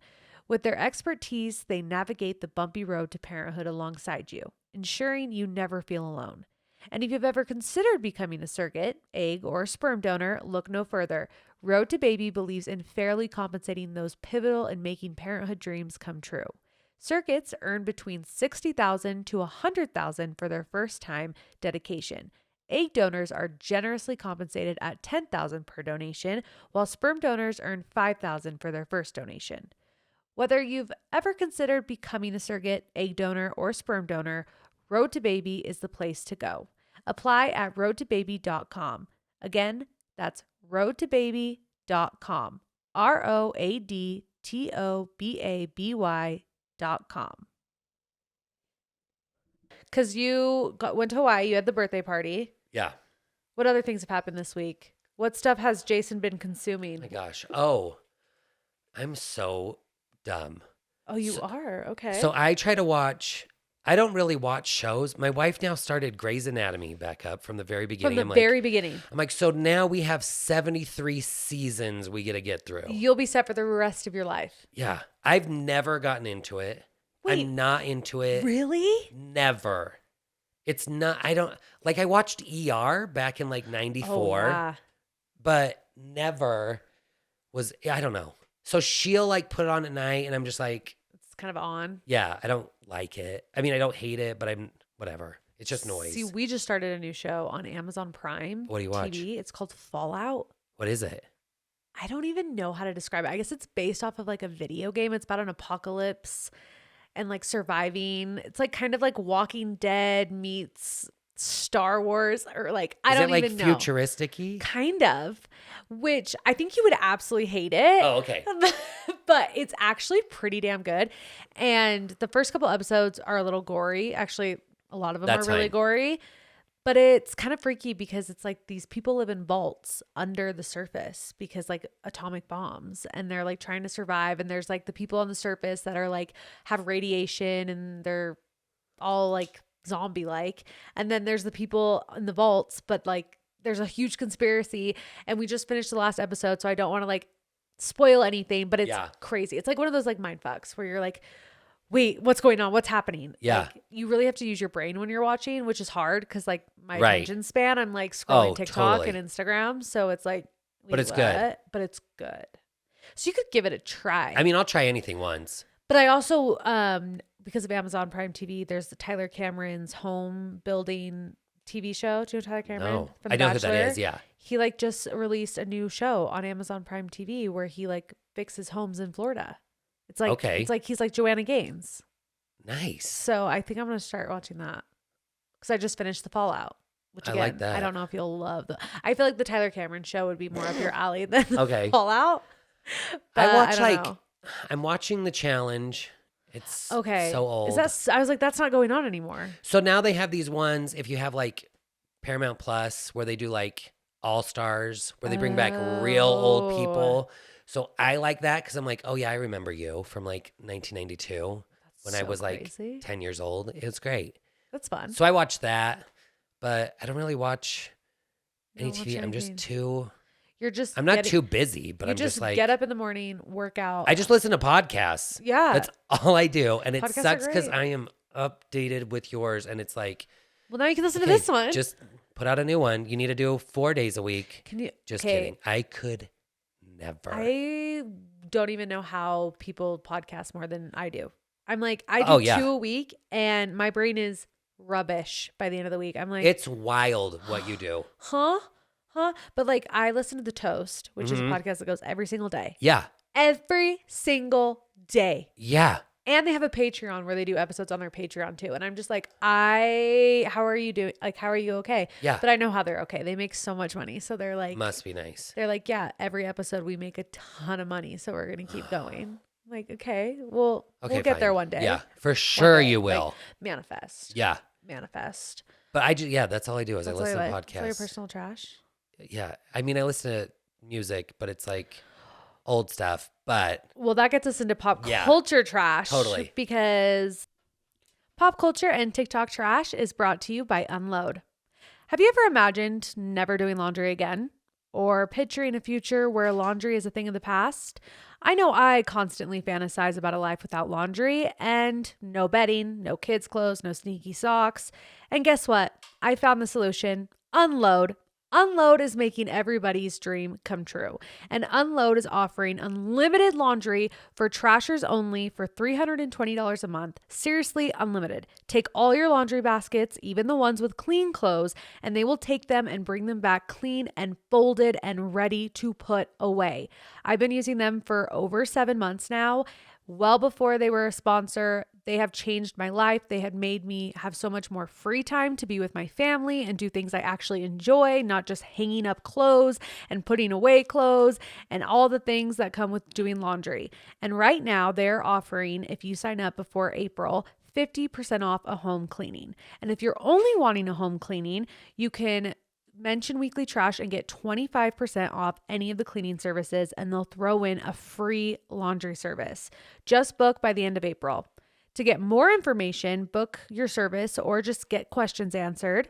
S1: With their expertise, they navigate the bumpy road to parenthood alongside you, ensuring you never feel alone. And if you've ever considered becoming a surrogate, egg, or sperm donor, look no further. Road to Baby believes in fairly compensating those pivotal in making parenthood dreams come true. Surrogates earn between $60,000 to $100,000 for their first time dedication. Egg donors are generously compensated at $10,000 per donation, while sperm donors earn $5,000 for their first donation. Whether you've ever considered becoming a surrogate, egg donor, or sperm donor, Road to Baby is the place to go. Apply at roadtobaby.com. Again, that's roadtobaby.com. roadtobaby.com. Because you went to Hawaii, you had the birthday party.
S2: Yeah.
S1: What other things have happened this week? What stuff has Jason been consuming?
S2: Oh my gosh. Oh, I'm so dumb.
S1: Oh, you are? Okay.
S2: So I don't really watch shows. My wife now started Grey's Anatomy back up from the very beginning.
S1: From the very beginning.
S2: I'm like, so now we have 73 seasons we get to get through.
S1: You'll be set for the rest of your life.
S2: Yeah. I've never gotten into it.
S1: Wait,
S2: I'm not into it.
S1: Really?
S2: Never. It's not, I watched ER back in like 94,
S1: Oh, yeah.
S2: but never I don't know. So she'll like put it on at night and I'm just like,
S1: It's kind of on.
S2: yeah, I don't like it. I mean, I don't hate it, but whatever. It's just noise.
S1: See, we just started a new show on Amazon Prime.
S2: What do you watch?
S1: TV. It's called Fallout.
S2: What is it?
S1: I don't even know how to describe it. I guess it's based off of like a video game. It's about an apocalypse. and like surviving. It's like kind of like Walking Dead meets Star Wars, or like I don't even know.
S2: Is it like futuristic-y?
S1: Kind of, which I think you would absolutely hate it.
S2: Oh, okay.
S1: But it's actually pretty damn good. And the first couple episodes are a little gory. Actually, a lot of them are really gory. But it's kind of freaky because it's like these people live in vaults under the surface because like atomic bombs, and they're like trying to survive. And there's like the people on the surface that are like have radiation and they're all like zombie like. And then there's the people in the vaults, but like there's a huge conspiracy. And we just finished the last episode, so I don't want to like spoil anything, but it's crazy. It's like one of those like mind fucks where you're like, wait, what's going on? What's happening?
S2: Yeah.
S1: Like, you really have to use your brain when you're watching, which is hard because like my attention span, I'm like scrolling TikTok and Instagram. So it's like,
S2: but it's good.
S1: But it's good. So you could give it a try.
S2: I mean, I'll try anything once.
S1: But I also, because of Amazon Prime TV, there's the Tyler Cameron's home building TV show. Do you know Tyler Cameron?
S2: No,
S1: from
S2: I know
S1: Bachelor?
S2: who that is. Yeah.
S1: He like just released a new show on Amazon Prime TV where he like fixes homes in Florida. It's like, it's like he's like Joanna Gaines.
S2: Nice.
S1: So I think I'm going to start watching that because I just finished The Fallout, which again,
S2: I like that.
S1: I don't know if you'll love. I feel like the Tyler Cameron show would be more up your alley than Fallout.
S2: But I watch I'm watching The Challenge. It's so old.
S1: I was like, that's not going on anymore.
S2: So now they have these ones, if you have like Paramount Plus, where they do like All Stars, where they bring back real old people. So I like that because I'm like, oh yeah, I remember you from like 1992 when I was like 10 years old. It was great.
S1: That's fun.
S2: So I watched that, but I don't really watch any TV. I'm just too... I'm not too busy, but I'm just like...
S1: get up in the morning, work out.
S2: I just listen to podcasts.
S1: Yeah.
S2: That's all I do. And it
S1: Podcasts
S2: sucks because I am updated with yours. And it's like...
S1: Well, now you can listen to this one.
S2: Just put out a new one. You need to do 4 days a week.
S1: Can you?
S2: Just kidding. I could never.
S1: I don't even know how people podcast more than I do. I'm like, I do 2 a week and my brain is rubbish by the end of the week. I'm like...
S2: It's wild what you do.
S1: Huh? But like I listen to The Toast, which is a podcast that goes every single day.
S2: Yeah.
S1: Every single day.
S2: Yeah.
S1: And they have a Patreon where they do episodes on their Patreon too. And I'm just like, how are you doing? Like, how are you okay?
S2: Yeah.
S1: But I know how they're okay. They make so much money. So they're like,
S2: must be nice.
S1: They're like, yeah, every episode we make a ton of money. So we're going to keep going. I'm like, okay, we'll get there one day.
S2: Yeah, for sure you will.
S1: Like, manifest.
S2: Yeah.
S1: Manifest.
S2: But that's all I do is I listen to podcasts.
S1: That's all your personal trash?
S2: Yeah. I mean, I listen to music, but it's like old stuff. But
S1: well, that gets us into pop culture trash.
S2: Totally.
S1: Because pop culture and TikTok trash is brought to you by Unload. Have you ever imagined never doing laundry again? Or picturing a future where laundry is a thing of the past? I know I constantly fantasize about a life without laundry and no bedding, no kids' clothes, no sneaky socks. And guess what? I found the solution. Unload. Unload is making everybody's dream come true. And Unload is offering unlimited laundry for trashers only for $320 a month. Seriously, unlimited. Take all your laundry baskets, even the ones with clean clothes, and they will take them and bring them back clean and folded and ready to put away. I've been using them for over 7 months now. Well before they were a sponsor, they have changed my life. They had made me have so much more free time to be with my family and do things I actually enjoy, not just hanging up clothes and putting away clothes and all the things that come with doing laundry. And right now they're offering, if you sign up before April, 50% off a home cleaning. And if you're only wanting a home cleaning, you can mention Weekly Trash and get 25% off any of the cleaning services, and they'll throw in a free laundry service. Just book by the end of April. To get more information, book your service, or just get questions answered,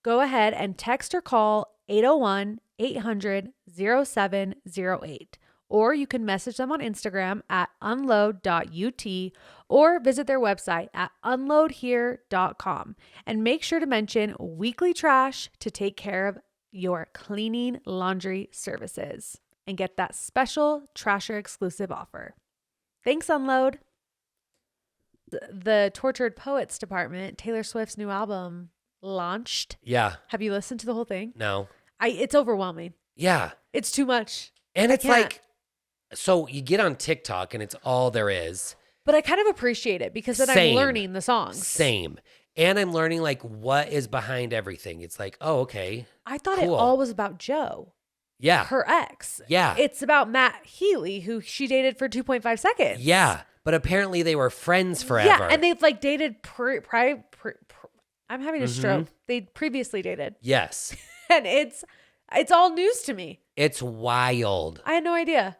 S1: go ahead and text or call 801-800-0708. Or you can message them on Instagram at unload.ut or visit their website at unloadhere.com. And make sure to mention Weekly Trash to take care of your cleaning laundry services and get that special Trasher exclusive offer. Thanks, Unload. The Tortured Poets Department, Taylor Swift's new album launched.
S2: Yeah.
S1: Have you listened to the whole thing?
S2: No.
S1: It's overwhelming.
S2: Yeah.
S1: It's too much.
S2: And it's like, so you get on TikTok and it's all there is.
S1: But I kind of appreciate it because then
S2: Same.
S1: I'm learning the songs.
S2: Same. And I'm learning like what is behind everything. It's like, oh, okay.
S1: I thought it
S2: Cool.
S1: all was about Joe,
S2: Yeah.
S1: her ex.
S2: Yeah.
S1: It's about Matt Healy, who she dated for 2.5 seconds.
S2: Yeah. But apparently they were friends forever.
S1: Yeah, and they've like dated I'm having a stroke. They previously dated.
S2: Yes.
S1: And it's all news to me.
S2: It's wild.
S1: I had no idea.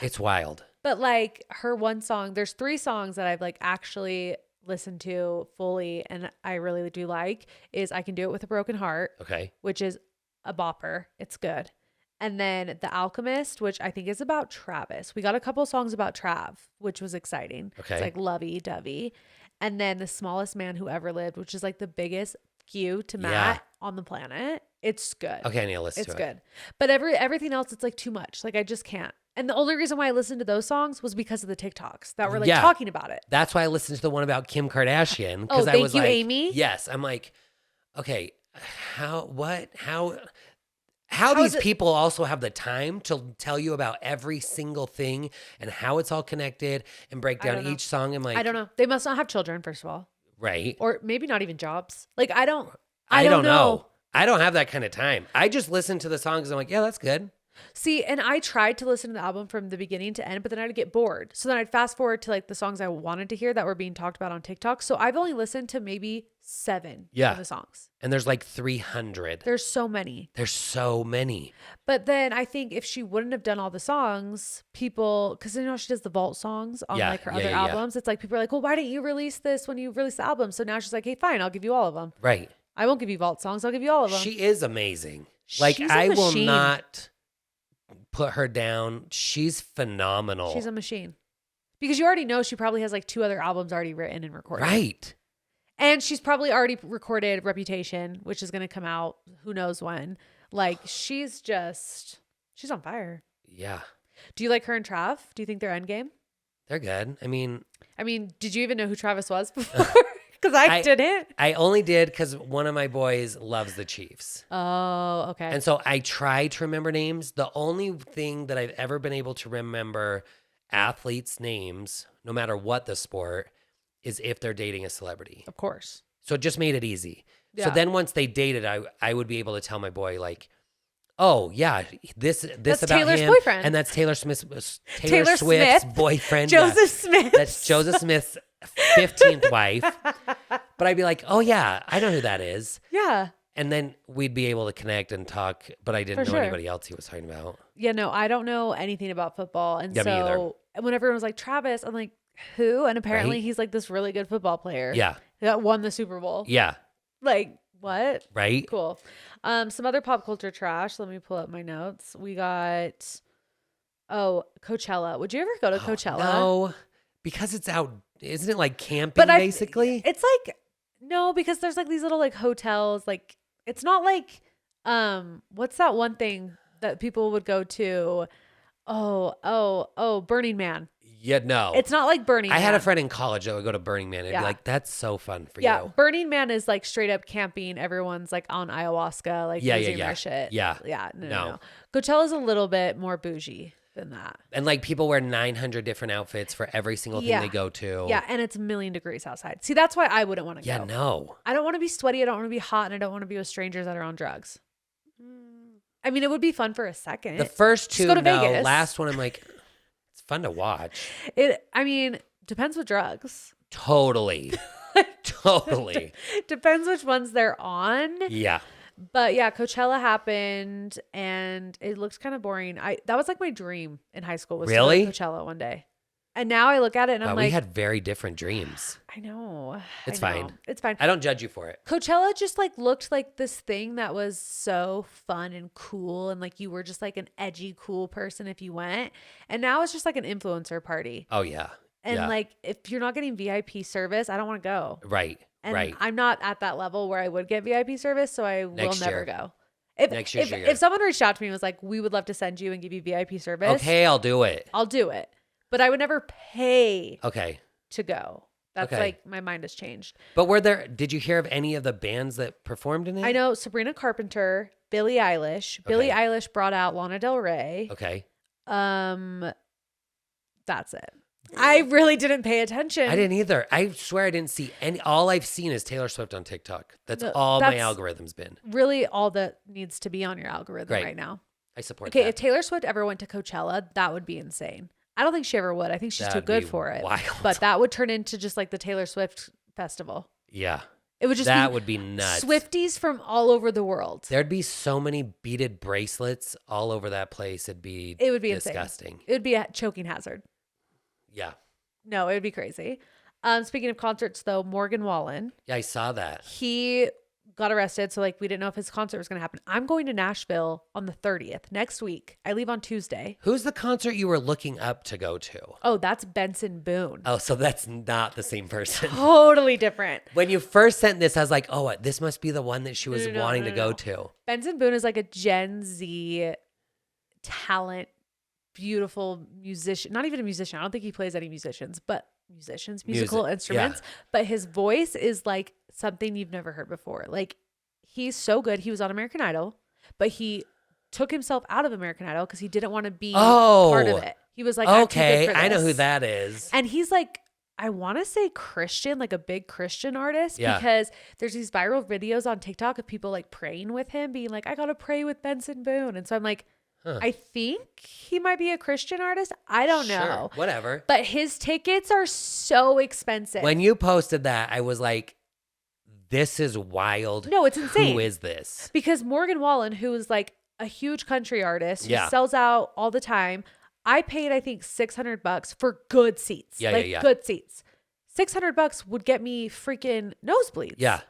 S2: It's wild.
S1: But like her one song, there's 3 songs that I've like actually listened to fully and I really do like is I Can Do It With a Broken Heart.
S2: Okay.
S1: Which is a bopper. It's good. And then The Alchemist, which I think is about Travis. We got a couple songs about Trav, which was exciting.
S2: Okay.
S1: It's like lovey-dovey. And then The Smallest Man Who Ever Lived, which is like the biggest you to Matt on the planet. It's good.
S2: Okay, I need to listen to it.
S1: It's good. But everything else, it's like too much. Like I just can't. And the only reason why I listened to those songs was because of the TikToks that were like talking about it.
S2: That's why I listened to the one about Kim Kardashian.
S1: Oh,
S2: I
S1: thank
S2: was
S1: you,
S2: like,
S1: Amy.
S2: Yes. I'm like, okay, how these people also have the time to tell you about every single thing and how it's all connected and break down each song. I'm like,
S1: I don't know. They must not have children, first of all.
S2: Right.
S1: Or maybe not even jobs. Like I don't
S2: know. I don't have that kind of time. I just listen to the songs. I'm like, yeah, that's good.
S1: See, and I tried to listen to the album from the beginning to end, but then I'd get bored. So then I'd fast forward to like the songs I wanted to hear that were being talked about on TikTok. So I've only listened to maybe 7 of the songs.
S2: And there's like 300.
S1: There's so many. But then I think if she wouldn't have done all the songs, people, because you know she does the vault songs on like her other albums. It's like people are like, well, why didn't you release this when you released the album? So now she's like, hey, fine, I'll give you all of them.
S2: Right.
S1: I won't give you vault songs. I'll give you all of them.
S2: She is amazing. Like
S1: She's a
S2: I will
S1: machine.
S2: not put her down. She's phenomenal.
S1: She's a machine. Because you already know she probably has like 2 other albums already written and recorded.
S2: Right.
S1: And she's probably already recorded Reputation, which is going to come out who knows when. Like she's on fire.
S2: Yeah.
S1: Do you like her and Trav? Do you think they're endgame?
S2: They're good. I mean,
S1: did you even know who Travis was before? Because I didn't.
S2: I only did because one of my boys loves the Chiefs.
S1: Oh, okay.
S2: And so I try to remember names. The only thing that I've ever been able to remember athletes' names, no matter what the sport, is if they're dating a celebrity.
S1: Of course.
S2: So it just made it easy.
S1: Yeah.
S2: So then once they dated, I would be able to tell my boy like, oh yeah, this
S1: that's
S2: about
S1: Taylor's
S2: him,
S1: boyfriend.
S2: and that's Taylor Swift's
S1: Smith.
S2: boyfriend.
S1: Joseph Smith.
S2: That's Joseph Smith's 15th wife. But I'd be like, oh yeah, I know who that is.
S1: Yeah.
S2: And then we'd be able to connect and talk, but I didn't know anybody else he was talking about.
S1: Yeah, no, I don't know anything about football. And
S2: Yeah, me either.
S1: so when everyone was like, Travis, I'm like, who? And apparently he's like this really good football player.
S2: Yeah.
S1: That won the Super Bowl.
S2: Yeah.
S1: Like, what?
S2: Right?
S1: Cool. Some other pop culture trash. Let me pull up my notes. We got, Coachella. Would you ever go to Coachella?
S2: No, because it's out. Isn't it like camping basically?
S1: It's like, no, because there's like these little like hotels. Like, it's not like, what's that one thing that people would go to? Burning Man.
S2: Yeah, no.
S1: It's not like Burning Man.
S2: I had a friend in college that would go to Burning Man and be like, that's so fun for you.
S1: Burning Man is like straight up camping. Everyone's like on ayahuasca, like using their shit.
S2: Yeah.
S1: Yeah. No. Coachella's a little bit more bougie than that.
S2: And like people wear 900 different outfits for every single thing they go to.
S1: Yeah. And it's a million degrees outside. See, that's why I wouldn't want to go.
S2: Yeah, no.
S1: I don't want to be sweaty. I don't want to be hot. And I don't want to be with strangers that are on drugs. I mean, it would be fun for a second.
S2: The first 2,
S1: go to
S2: no.
S1: Vegas.
S2: Last one, I'm like, it's fun to watch.
S1: Depends with drugs.
S2: Totally. Totally.
S1: Depends which ones they're on.
S2: Yeah.
S1: But yeah, Coachella happened and it looks kind of boring. That was like my dream in high school was to go to Coachella one day. And now I look at it and I'm like,
S2: we had very different dreams.
S1: I know.
S2: It's fine.
S1: It's fine.
S2: I don't judge you for it.
S1: Coachella just like looked like this thing that was so fun and cool. And like you were just like an edgy, cool person if you went. And now it's just like an influencer party.
S2: Oh, yeah.
S1: And like if you're not getting VIP service, I don't want to go.
S2: Right.
S1: And I'm not at that level where I would get VIP service. So I will never go. If someone reached out to me and was like, we would love to send you and give you VIP service.
S2: Okay, I'll do it.
S1: I'll do it. But I would never pay to go. That's like my mind has changed.
S2: But did you hear of any of the bands that performed in it?
S1: I know Sabrina Carpenter, Billie Eilish. Billie Eilish brought out Lana Del Rey.
S2: Okay.
S1: That's it. I really didn't pay attention.
S2: I didn't either. I swear I didn't see any. All I've seen is Taylor Swift on TikTok. That's
S1: No,
S2: all my
S1: that's
S2: algorithm's been.
S1: really all that needs to be on your algorithm
S2: Right.
S1: right now.
S2: I support
S1: Okay,
S2: that.
S1: if Taylor Swift ever went to Coachella, that would be insane. I don't think she ever would. I think she's
S2: That'd
S1: too good
S2: be
S1: for it.
S2: wild.
S1: But that would turn into just like the Taylor Swift festival.
S2: Yeah.
S1: It would just
S2: That
S1: be
S2: would be nuts.
S1: Swifties from all over the world.
S2: There'd be so many beaded bracelets all over that place. It would be disgusting.
S1: Insane. It would be a choking hazard.
S2: Yeah.
S1: No, it would be crazy. Speaking of concerts, though, Morgan Wallen,
S2: Yeah, I saw that.
S1: he got arrested. So, like, we didn't know if his concert was going to happen. I'm going to Nashville on the 30th, next week. I leave on Tuesday.
S2: Who's the concert you were looking up to go to?
S1: Oh, that's Benson Boone.
S2: Oh, so that's not the same person.
S1: Totally different.
S2: When you first sent this, I was like, oh, this must be the one that she was wanting to go to.
S1: Benson Boone is like a Gen Z talent, beautiful musician. Not even a musician. I don't think he plays any musical instruments.
S2: Yeah.
S1: But his voice is like something you've never heard before. Like, he's so good. He was on American Idol, but he took himself out of American Idol because he didn't want to be part of it. He was like,
S2: okay,
S1: I'm too good for
S2: I know
S1: this.
S2: who that is.
S1: And he's like, I want to say Christian, like a big Christian artist,
S2: Yeah.
S1: because there's these viral videos on TikTok of people like praying with him, being like, I got to pray with Benson Boone. And so I'm like, I think he might be a Christian artist. I don't know.
S2: Whatever.
S1: But his tickets are so expensive.
S2: When you posted that, I was like, this is wild.
S1: No, it's insane.
S2: Who is this?
S1: Because Morgan Wallen, who is like a huge country artist, who
S2: Yeah.
S1: sells out all the time. I paid, I think, $600 for good seats.
S2: Yeah.
S1: Good seats. $600 would get me freaking nosebleeds.
S2: Yeah.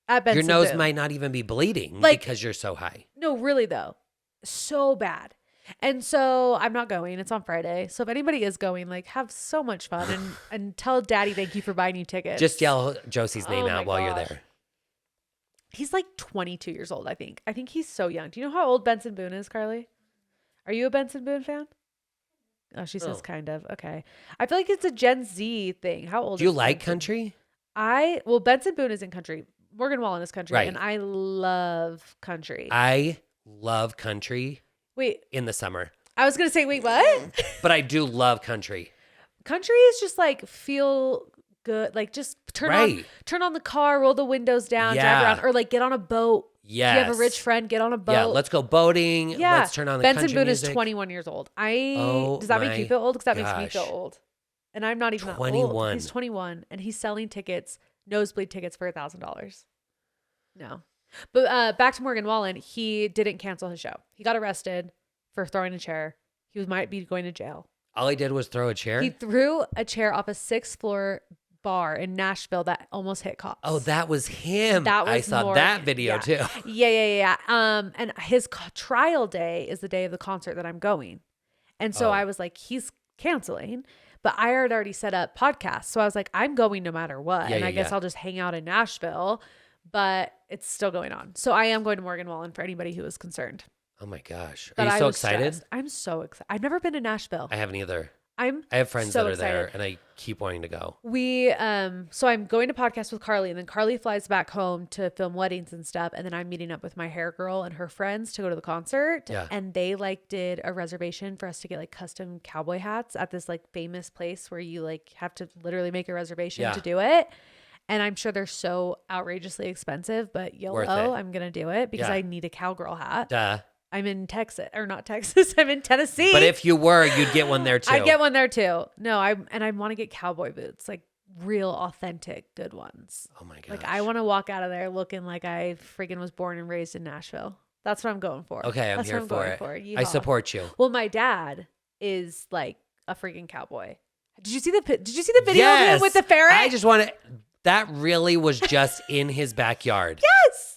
S1: At Benson
S2: Your nose
S1: Boone.
S2: might not even be bleeding
S1: Like-
S2: because you're so high.
S1: No, really though. So bad. And so I'm not going. It's on Friday. So if anybody is going, like, have so much fun and tell Daddy thank you for buying you tickets.
S2: Just yell Josie's name
S1: Oh
S2: out
S1: my
S2: while you're
S1: gosh.
S2: there.
S1: He's like 22 years old, I think. I think he's so young. Do you know how old Benson Boone is, Carly? Are you a Benson Boone fan? Oh, she says
S2: Oh.
S1: kind of. Okay. I feel like it's a Gen Z thing. How old
S2: Do you
S1: is
S2: like
S1: Benson?
S2: country?
S1: Well, Benson Boone is in country. Morgan Wallen is country.
S2: Right.
S1: And I love country.
S2: I love country
S1: Wait,
S2: in the summer,
S1: I was going to say, wait, what?
S2: but I do love country.
S1: Country is just like feel good. Like just turn on the car, roll the windows down, drive
S2: Yeah.
S1: around, or like get on a boat.
S2: Yes.
S1: If you have a rich friend, get on a boat.
S2: Yeah, let's go boating.
S1: Yeah.
S2: Let's turn on the
S1: Benson
S2: country
S1: Boone
S2: music.
S1: is 21 years old.
S2: Oh
S1: Does that make you
S2: my
S1: feel old? Because that makes me
S2: gosh.
S1: feel old. And I'm not even that old.
S2: 21.
S1: He's 21 and he's selling tickets, nosebleed tickets for $1,000. No. But back to Morgan Wallen, he didn't cancel his show. He got arrested for throwing a chair. He might be going to jail.
S2: All he did was throw a chair?
S1: He threw a chair off a 6th floor bar in Nashville that almost hit cops.
S2: Oh, that was him.
S1: That was
S2: I saw
S1: Morgan.
S2: that video
S1: Yeah.
S2: too.
S1: Yeah. And his trial day is the day of the concert that I'm going. And so
S2: Oh.
S1: I was like, he's canceling. But I had already set up podcasts. So I was like, I'm going no matter what.
S2: Yeah,
S1: and I guess
S2: yeah.
S1: I'll just hang out in Nashville. But it's still going on. So I am going to Morgan Wallen for anybody who is concerned.
S2: Oh my gosh. Are
S1: But
S2: you
S1: I
S2: so
S1: was
S2: excited?
S1: stressed. I'm so excited. I've never been to Nashville.
S2: I haven't either.
S1: I
S2: have friends
S1: so
S2: that are
S1: excited.
S2: there and I keep wanting to go.
S1: So I'm going to podcast with Carly, and then Carly flies back home to film weddings and stuff. And then I'm meeting up with my hair girl and her friends to go to the concert.
S2: Yeah.
S1: And they like did a reservation for us to get like custom cowboy hats at this like famous place where you like have to literally make a reservation
S2: Yeah.
S1: to do it. And I'm sure they're so outrageously expensive, but
S2: Worth
S1: YOLO,
S2: it.
S1: I'm going to do it because
S2: Yeah.
S1: I need a cowgirl hat.
S2: Duh.
S1: I'm in Texas, or not Texas. I'm in Tennessee.
S2: But if you were, you'd get one there too.
S1: I get one there too. No, I want to get cowboy boots, like real authentic good ones.
S2: Oh my gosh.
S1: Like I want to walk out of there looking like I freaking was born and raised in Nashville. That's what I'm going for.
S2: Okay, I'm
S1: That's
S2: here
S1: what
S2: for
S1: going
S2: it.
S1: for.
S2: I
S1: Yeehaw.
S2: support you.
S1: Well, my dad is like a freaking cowboy. Did you see the video of him
S2: Yes.
S1: with the ferret?
S2: I just want to. That really was just in his backyard.
S1: Yes.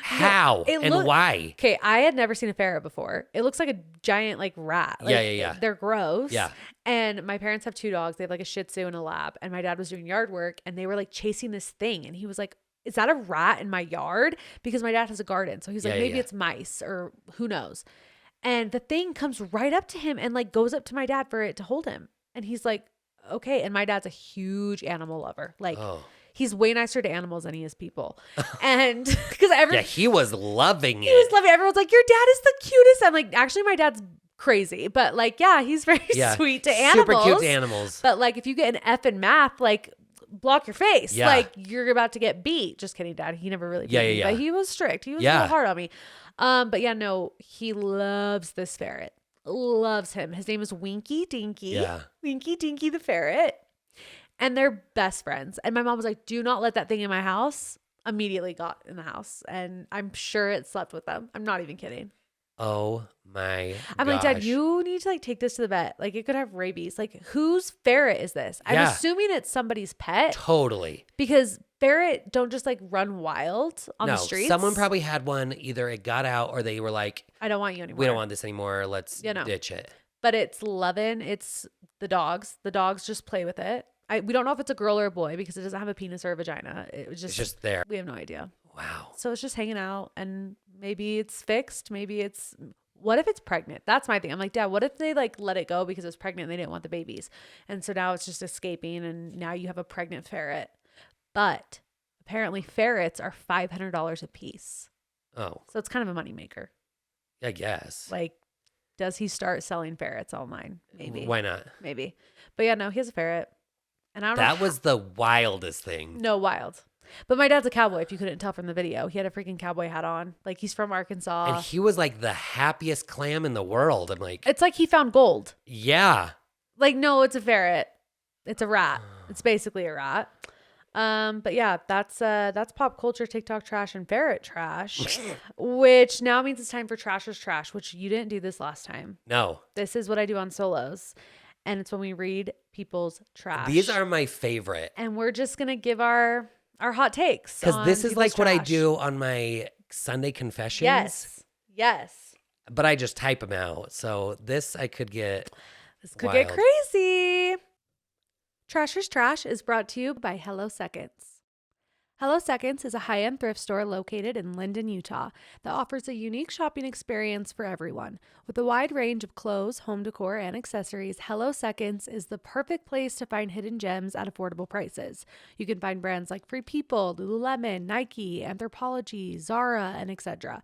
S2: How
S1: it
S2: and
S1: look-
S2: why?
S1: Okay, I had never seen a ferret before. It looks like a giant like rat. Like,
S2: Yeah.
S1: They're gross.
S2: Yeah.
S1: And my parents have 2 dogs. They have like a Shih Tzu and a Lab. And my dad was doing yard work and they were like chasing this thing. And he was like, "Is that a rat in my yard?" Because my dad has a garden. So he's like,
S2: Yeah,
S1: maybe
S2: yeah.
S1: it's mice or who knows. And the thing comes right up to him and like goes up to my dad for it to hold him. And he's like, okay. And my dad's a huge animal lover. Like he's way nicer to animals than he is people. And because
S2: Yeah, he was loving it.
S1: he was loving it. Everyone's like, your dad is the cutest. I'm like, actually, my dad's crazy. But like, yeah, he's very
S2: Yeah.
S1: sweet to animals.
S2: Super cute to animals.
S1: But like, if you get an F in math, like, block your face.
S2: Yeah.
S1: Like, you're about to get beat. Just kidding, Dad. He never really beat me,
S2: Yeah.
S1: but he was strict. He was a little hard on me. But yeah, no, he loves this ferret. Loves him. His name is Winky Dinky.
S2: Yeah.
S1: Winky Dinky the ferret. And they're best friends. And my mom was like, do not let that thing in my house. Immediately got in the house. And I'm sure it slept with them. I'm not even kidding.
S2: Oh my
S1: I'm like, Dad, you need to like take this to the vet. Like, it could have rabies. Like, whose ferret is this? I'm assuming it's somebody's pet.
S2: Totally.
S1: Because ferret don't just like run wild on the streets.
S2: Someone probably had one. Either it got out or they were like,
S1: I don't want you anymore.
S2: we don't want this anymore. Let's ditch it.
S1: But it's loving. It's the dogs. The dogs just play with it. We don't know if it's a girl or a boy because it doesn't have a penis or a vagina. It's just
S2: there.
S1: We have no idea.
S2: Wow.
S1: So it's just hanging out, and maybe it's fixed. Maybe it's, what if it's pregnant? That's my thing. I'm like, Dad, what if they like let it go because it's pregnant and they didn't want the babies? And so now it's just escaping, and now you have a pregnant ferret. But apparently ferrets are $500 a piece.
S2: Oh.
S1: So it's kind of a moneymaker.
S2: I guess.
S1: Like, does he start selling ferrets online? Maybe.
S2: Why not?
S1: Maybe. But yeah, no, he has a ferret. And I don't know.
S2: That was the wildest thing.
S1: No, wild. But my dad's a cowboy, if you couldn't tell from the video. He had a freaking cowboy hat on. Like, he's from Arkansas.
S2: And he was like the happiest clam in the world. I'm like,
S1: It's like he found gold.
S2: yeah.
S1: Like, no, it's a ferret. It's a rat. It's basically a rat. But yeah, that's pop culture, TikTok trash, and ferret trash, which now means it's time for Trasher's Trash, which you didn't do this last time.
S2: No.
S1: This is what I do on solos. And it's when we read people's trash.
S2: These are my favorite.
S1: And we're just going to give our hot takes.
S2: Because this is like what I
S1: trash.
S2: do on my Sunday confessions.
S1: Yes.
S2: But I just type them out. So this I could get.
S1: This could
S2: wild.
S1: get crazy. Trasher's Trash is brought to you by Hello Seconds. Hello Seconds is a high-end thrift store located in Linden, Utah that offers a unique shopping experience for everyone. With a wide range of clothes, home decor, and accessories, Hello Seconds is the perfect place to find hidden gems at affordable prices. You can find brands like Free People, Lululemon, Nike, Anthropologie, Zara, and etc.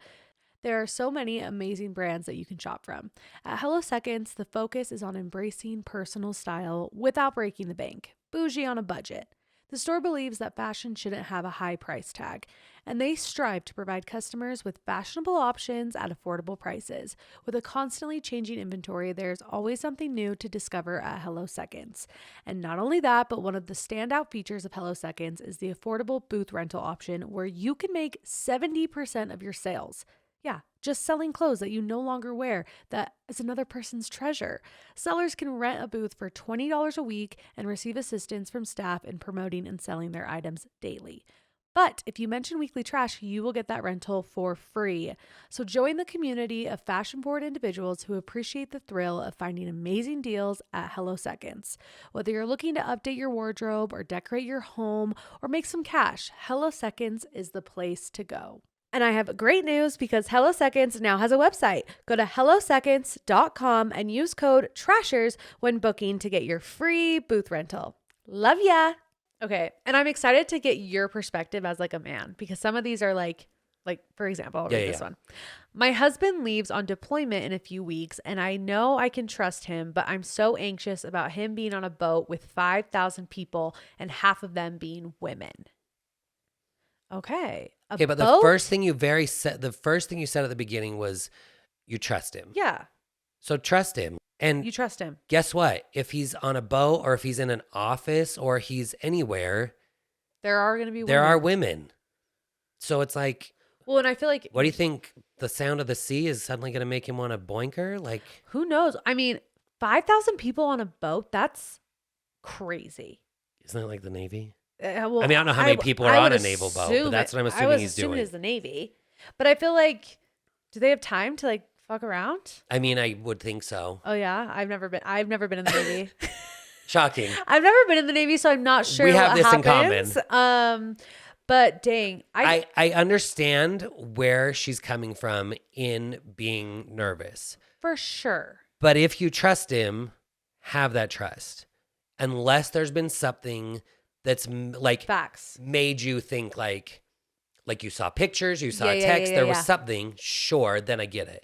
S1: There are so many amazing brands that you can shop from. At Hello Seconds, the focus is on embracing personal style without breaking the bank. Bougie on a budget. The store believes that fashion shouldn't have a high price tag, and they strive to provide customers with fashionable options at affordable prices. With a constantly changing inventory, there's always something new to discover at Hello Seconds. And not only that, but one of the standout features of Hello Seconds is the affordable booth rental option where you can make 70% of your sales. Yeah, just selling clothes that you no longer wear that is another person's treasure. Sellers can rent a booth for $20 a week and receive assistance from staff in promoting and selling their items daily. But if you mention Weekly Trash, you will get that rental for free. So join the community of fashion-forward individuals who appreciate the thrill of finding amazing deals at Hello Seconds. Whether you're looking to update your wardrobe or decorate your home or make some cash, Hello Seconds is the place to go. And I have great news because Hello Seconds now has a website. Go to helloseconds.com and use code TRASHERS when booking to get your free booth rental. Love ya. Okay, and I'm excited to get your perspective as like a man because some of these are like for example, I'll read this one. My husband leaves on deployment in a few weeks and I know I can trust him, but I'm so anxious about him being on a boat with 5,000 people and half of them being women. Okay.
S2: Okay, but the first thing you said at the beginning was you trust him.
S1: Yeah.
S2: So trust him. And
S1: you trust him.
S2: Guess what? If he's on a boat or if he's in an office or he's anywhere,
S1: there are going to be women.
S2: There are women. So it's like,
S1: well, and I feel like,
S2: what do you think? The sound of the sea is suddenly going to make him want to boinker? Like,
S1: who knows? I mean, 5,000 people on a boat, that's crazy.
S2: Isn't that like the Navy?
S1: Well,
S2: I mean, I don't know how many people are on a naval boat, but that's what I'm assuming he's doing.
S1: I would assume it is the Navy. But I feel like, do they have time to like fuck around?
S2: I mean, I would think so.
S1: Oh yeah? I've never been in the Navy.
S2: Shocking.
S1: I've never been in the Navy, so I'm not sure
S2: we have
S1: what
S2: this
S1: happens.
S2: in common.
S1: But dang.
S2: I understand where she's coming from in being nervous.
S1: For sure.
S2: But if you trust him, have that trust. Unless there's been something that's like
S1: facts
S2: made you think like you saw pictures, you saw a text, there was something, sure, then I get it.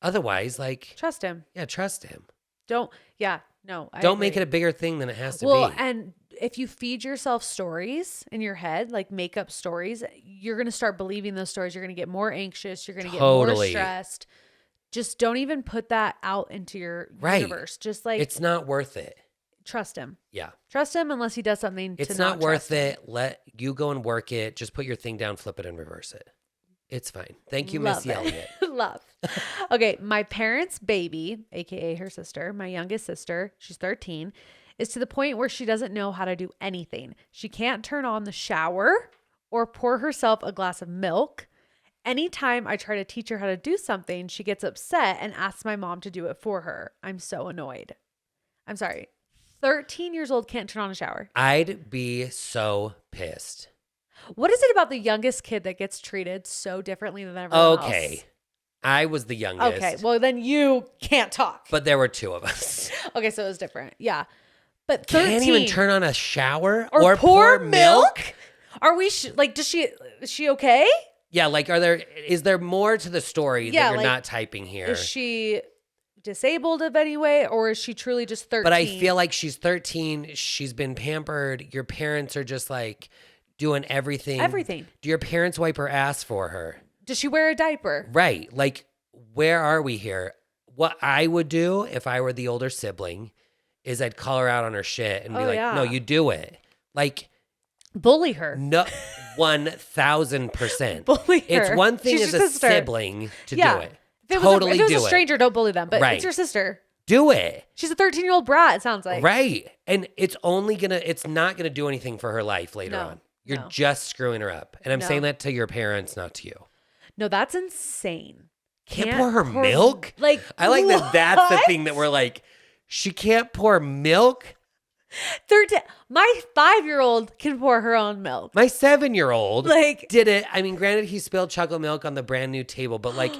S2: Otherwise, like,
S1: Trust him.
S2: yeah, trust him.
S1: Don't, yeah, no.
S2: Don't make it a bigger thing than it has to
S1: Well,
S2: be.
S1: and if you feed yourself stories in your head, like make up stories, you're going to start believing those stories. You're going to get more anxious. You're going to get more stressed. Just don't even put that out into your universe. Just like,
S2: it's not worth it.
S1: Trust him.
S2: Yeah.
S1: Trust him unless he does something
S2: It's
S1: to
S2: not worth
S1: trust him.
S2: it. Let you go and work it. Just put your thing down, flip it, and reverse it. It's fine. Thank you, Miss Elliott.
S1: Love. Okay, my parents' baby, aka her sister, my youngest sister, she's 13, is to the point where she doesn't know how to do anything. She can't turn on the shower or pour herself a glass of milk. Anytime I try to teach her how to do something, she gets upset and asks my mom to do it for her. I'm so annoyed. I'm sorry. 13 years old can't turn on a shower.
S2: I'd be so pissed.
S1: What is it about the youngest kid that gets treated so differently than everyone else?
S2: Okay. I was the youngest.
S1: Okay. Well, then you can't talk.
S2: But there were two of us.
S1: Okay. So it was different. Yeah. But 13.
S2: Can't even turn on a shower
S1: or pour milk? Are we, is she okay?
S2: Yeah. Like, is there more to the story that you're not typing here?
S1: Is she disabled of any way, or is she truly just 13?
S2: But I feel like she's 13. She's been pampered. Your parents are just like doing everything. Do your parents wipe her ass for her?
S1: Does she wear a diaper?
S2: Right. Like, where are we here? What I would do if I were the older sibling is I'd call her out on her shit and be like, no, you do it. Like,
S1: bully her.
S2: No, 1,000%.
S1: Bully her.
S2: It's one thing
S1: She's
S2: as
S1: your
S2: a
S1: sister.
S2: sibling to do it.
S1: If
S2: Totally
S1: it was
S2: do
S1: a stranger, don't bully them. But
S2: Right.
S1: it's your sister.
S2: Do it.
S1: She's a 13-year-old brat, it sounds like.
S2: Right. And it's not gonna do anything for her life later on. You're just screwing her up. And I'm saying that to your parents, not to you.
S1: No, that's insane.
S2: Can't pour her milk?
S1: Like,
S2: I like
S1: what?
S2: that's the thing that we're like, she can't pour milk?
S1: 13. My 5-year-old can pour her own milk.
S2: My 7-year-old
S1: like
S2: did it. I mean, granted, he spilled chocolate milk on the brand new table, but like,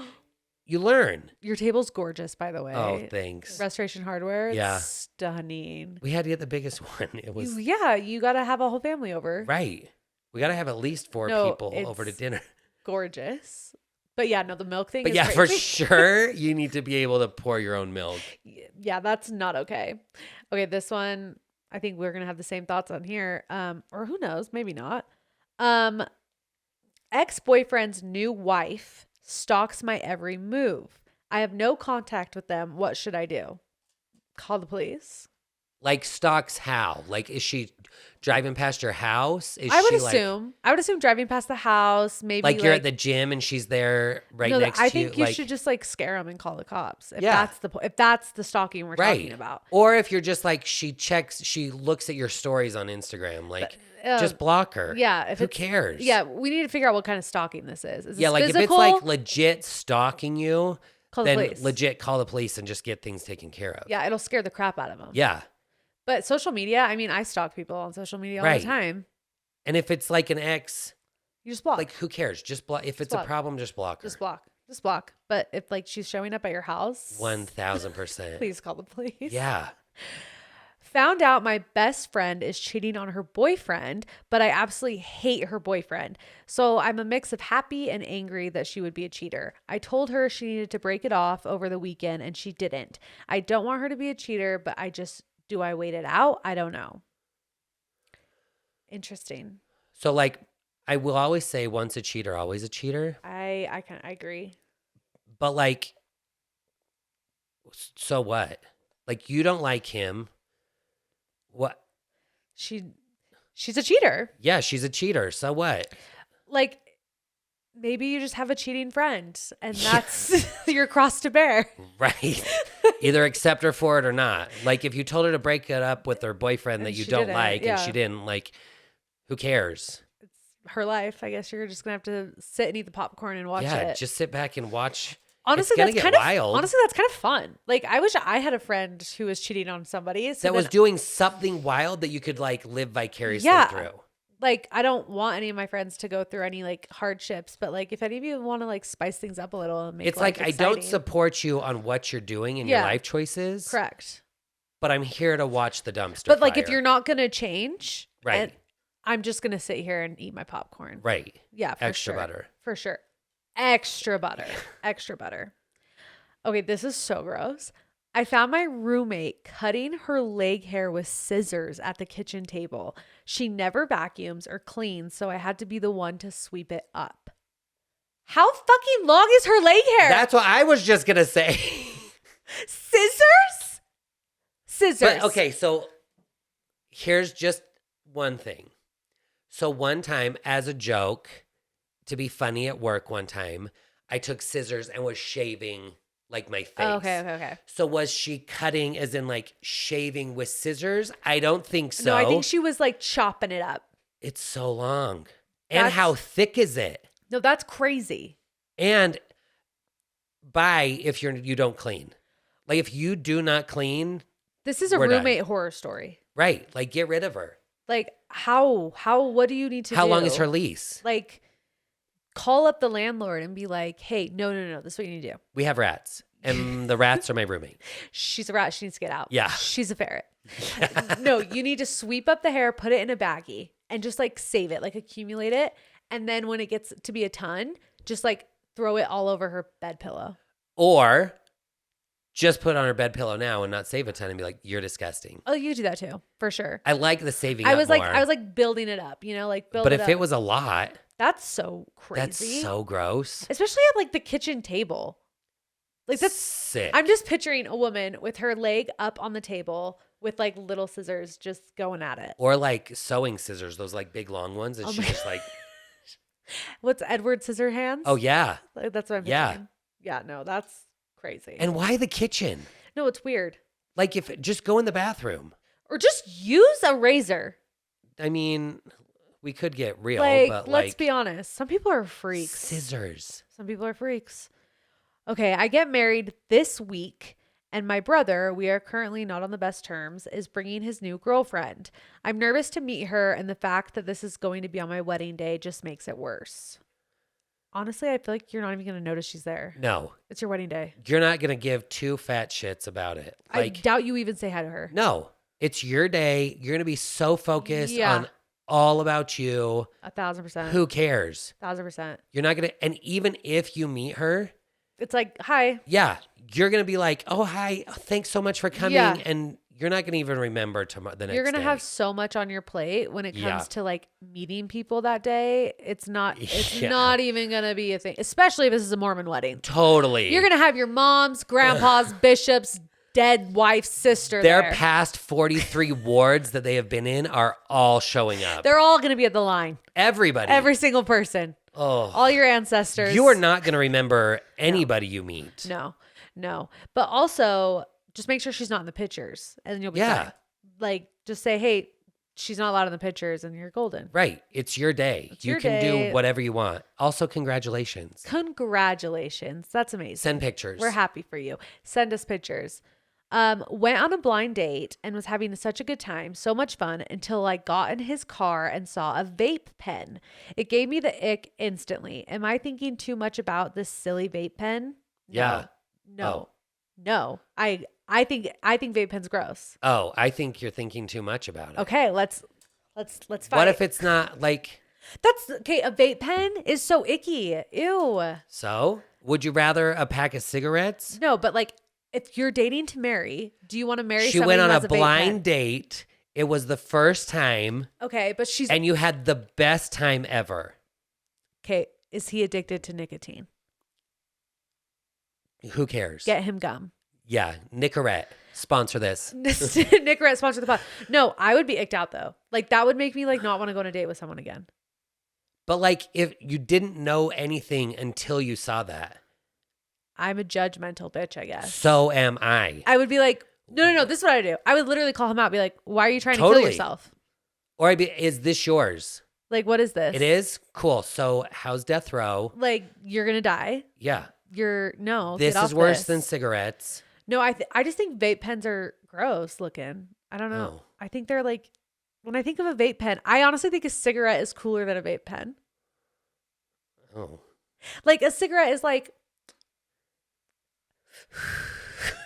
S2: you learn.
S1: Your table's gorgeous, by the way.
S2: Oh, thanks.
S1: Restoration Hardware.
S2: Yeah.
S1: Stunning.
S2: We had to get the biggest one. It was
S1: you got to have a whole family over.
S2: right. We got to have at least 4 people over to dinner.
S1: Gorgeous. But yeah, no, the milk thing
S2: But
S1: is
S2: yeah,
S1: crazy.
S2: for sure, you need to be able to pour your own milk.
S1: Yeah, that's not okay. Okay, this one, I think we're going to have the same thoughts on here. Or who knows, maybe not. Ex-boyfriend's new wife stalks my every move. I have no contact with them. What should I do? Call the police?
S2: Like, stalks how? Like, is she driving past your house?
S1: I would assume driving past the house, maybe
S2: like you're at the gym and she's there next to you.
S1: I think you should just like scare them and call the cops. If that's the stalking we're talking about.
S2: Or if you're just like, she looks at your stories on Instagram, like just block her.
S1: Yeah.
S2: Who cares?
S1: Yeah. We need to figure out what kind of stalking this is. Is this
S2: like
S1: physical?
S2: if it's like legit stalking you,
S1: call the
S2: then
S1: police.
S2: legit call the police and just get things taken care of.
S1: Yeah. It'll scare the crap out of them.
S2: Yeah.
S1: But social media, I mean, I stalk people on social media all the time.
S2: And if it's like an ex,
S1: you just block.
S2: Like, who cares? Just block. If it's a problem, just block her.
S1: Just block. But if like she's showing up at your house,
S2: 1,000%.
S1: Please call the police.
S2: Yeah.
S1: Found out my best friend is cheating on her boyfriend, but I absolutely hate her boyfriend. So I'm a mix of happy and angry that she would be a cheater. I told her she needed to break it off over the weekend and she didn't. I don't want her to be a cheater, but do I wait it out? I don't know. Interesting.
S2: So like, I will always say once a cheater, always a cheater.
S1: I agree.
S2: But like, so what? Like, you don't like him. What?
S1: She's a cheater.
S2: Yeah, she's a cheater. So what?
S1: Like, maybe you just have a cheating friend and that's your cross to bear.
S2: Right. Either accept her for it or not. Like, if you told her to break it up with her boyfriend that you don't like and she didn't, like, who cares?
S1: It's her life. I guess you're just going to have to sit and eat the popcorn and watch it.
S2: Yeah, just sit back and watch.
S1: Honestly,
S2: it's gonna get wild.
S1: Honestly, that's kind of fun. Like, I wish I had a friend who was cheating on somebody.
S2: That was doing something wild that you could, like, live vicariously through.
S1: Like, I don't want any of my friends to go through any like hardships, but like if any of you want to like spice things up a little and make
S2: it's
S1: life
S2: like
S1: exciting.
S2: I don't support you on what you're doing in your life choices.
S1: Correct.
S2: But I'm here to watch the dumpster
S1: But like
S2: fire.
S1: if you're not gonna change,
S2: right?
S1: I'm just gonna sit here and eat my popcorn.
S2: Right.
S1: Yeah.
S2: Extra butter.
S1: For sure. Extra butter. Extra butter. Okay, this is so gross. I found my roommate cutting her leg hair with scissors at the kitchen table. She never vacuums or cleans, so I had to be the one to sweep it up. How fucking long is her leg hair?
S2: That's what I was just going to say.
S1: Scissors? Scissors.
S2: But okay, so here's just one thing. So one time, as a joke, to be funny at work one time, I took scissors and was shaving like my face.
S1: Oh, okay.
S2: So was she cutting as in like shaving with scissors? I don't think so.
S1: No, I think she was like chopping it up.
S2: It's so long. And how thick is it?
S1: No, that's crazy.
S2: And if you don't clean. Like if you do not clean,
S1: this is a roommate horror story.
S2: Right. Like get rid of her.
S1: Like what do you need to do?
S2: How long is her lease?
S1: Like call up the landlord and be like, hey, no, this is what you need to do.
S2: We have rats and the rats are my roommate.
S1: She's a rat. She needs to get out.
S2: Yeah.
S1: She's a ferret. No, you need to sweep up the hair, put it in a baggie and just like save it, like accumulate it. And then when it gets to be a ton, just like throw it all over her bed pillow.
S2: Or just put it on her bed pillow now and not save a ton and be like, you're disgusting.
S1: Oh, you do that too, for sure.
S2: I like the saving
S1: I
S2: up
S1: was
S2: more.
S1: like building it up, like build
S2: But
S1: it
S2: if
S1: up.
S2: it was a lot,
S1: that's so crazy.
S2: that's so gross.
S1: Especially at like the kitchen table. Like that's
S2: sick.
S1: I'm just picturing a woman with her leg up on the table with like little scissors just going at it.
S2: Or like sewing scissors, those like big long ones. And she just like.
S1: What's Edward Scissorhands?
S2: Oh, yeah.
S1: Like, that's what I'm picturing. Yeah, no, that's crazy.
S2: And why the kitchen?
S1: No, it's weird.
S2: Like just go in the bathroom.
S1: Or just use a razor.
S2: I mean, we could get real, but
S1: let's be honest. Some people are freaks.
S2: Scissors.
S1: Some people are freaks. Okay, I get married this week, and my brother, we are currently not on the best terms, is bringing his new girlfriend. I'm nervous to meet her, and the fact that this is going to be on my wedding day just makes it worse. Honestly, I feel like you're not even going to notice she's there.
S2: No.
S1: It's your wedding day.
S2: You're not going to give two fat shits about it.
S1: I doubt you even say hi to her.
S2: No. It's your day. You're going to be so focused on all about you.
S1: 1,000%.
S2: Who cares?
S1: 1,000%.
S2: You're not going to, and even if you meet her.
S1: It's like, hi.
S2: Yeah. You're going to be like, oh, hi. Thanks so much for coming.
S1: Yeah.
S2: And you're not going to even remember the next day.
S1: You're going to have so much on your plate when it comes to like meeting people that day. It's not even going to be a thing, especially if this is a Mormon wedding.
S2: Totally.
S1: You're going to have your mom's, grandpa's, bishop's, dead wife's sister
S2: Their
S1: there.
S2: past 43 wards that they have been in are all showing up.
S1: They're all going to be at the line.
S2: Everybody.
S1: Every single person.
S2: Oh.
S1: All your ancestors.
S2: You are not going to remember anybody you meet.
S1: No. But also, just make sure she's not in the pictures and then you'll be fine. Like, just say, hey, she's not allowed in the pictures and you're golden.
S2: Right. It's your day. You can do whatever you want. Also, congratulations.
S1: Congratulations. That's amazing.
S2: Send pictures.
S1: We're happy for you. Send us pictures. Went on a blind date and was having such a good time, so much fun, until I got in his car and saw a vape pen. It gave me the ick instantly. Am I thinking too much about this silly vape pen?
S2: Yeah.
S1: No. I think vape pen's gross.
S2: Oh, I think you're thinking too much about it.
S1: Okay, let's fight.
S2: What if it's not like?
S1: That's okay. A vape pen is so icky. Ew.
S2: So, would you rather a pack of cigarettes?
S1: No, but like, if you're dating to marry, do you want to marry
S2: She
S1: somebody
S2: went
S1: who
S2: on
S1: has
S2: a
S1: vape pen?
S2: blind date. It was the first time.
S1: Okay, but she's
S2: and you had the best time ever.
S1: Okay, is he addicted to nicotine?
S2: Who cares?
S1: Get him gum.
S2: Yeah, Nicorette, sponsor this.
S1: Nicorette, sponsor the pod. No, I would be icked out though. Like that would make me like not want to go on a date with someone again.
S2: But like if you didn't know anything until you saw that.
S1: I'm a judgmental bitch, I guess.
S2: So am I.
S1: I would be like, no. This is what I would do. I would literally call him out, be like, why are you trying to kill yourself?
S2: Or I'd be, is this yours?
S1: Like, what is this?
S2: It is? Cool. So how's death row?
S1: Like, you're going to die.
S2: Yeah.
S1: This
S2: is worse than cigarettes.
S1: No, I just think vape pens are gross looking. I don't know.
S2: Oh.
S1: I think they're like, when I think of a vape pen, I honestly think a cigarette is cooler than a vape pen.
S2: Oh.
S1: Like a cigarette is like,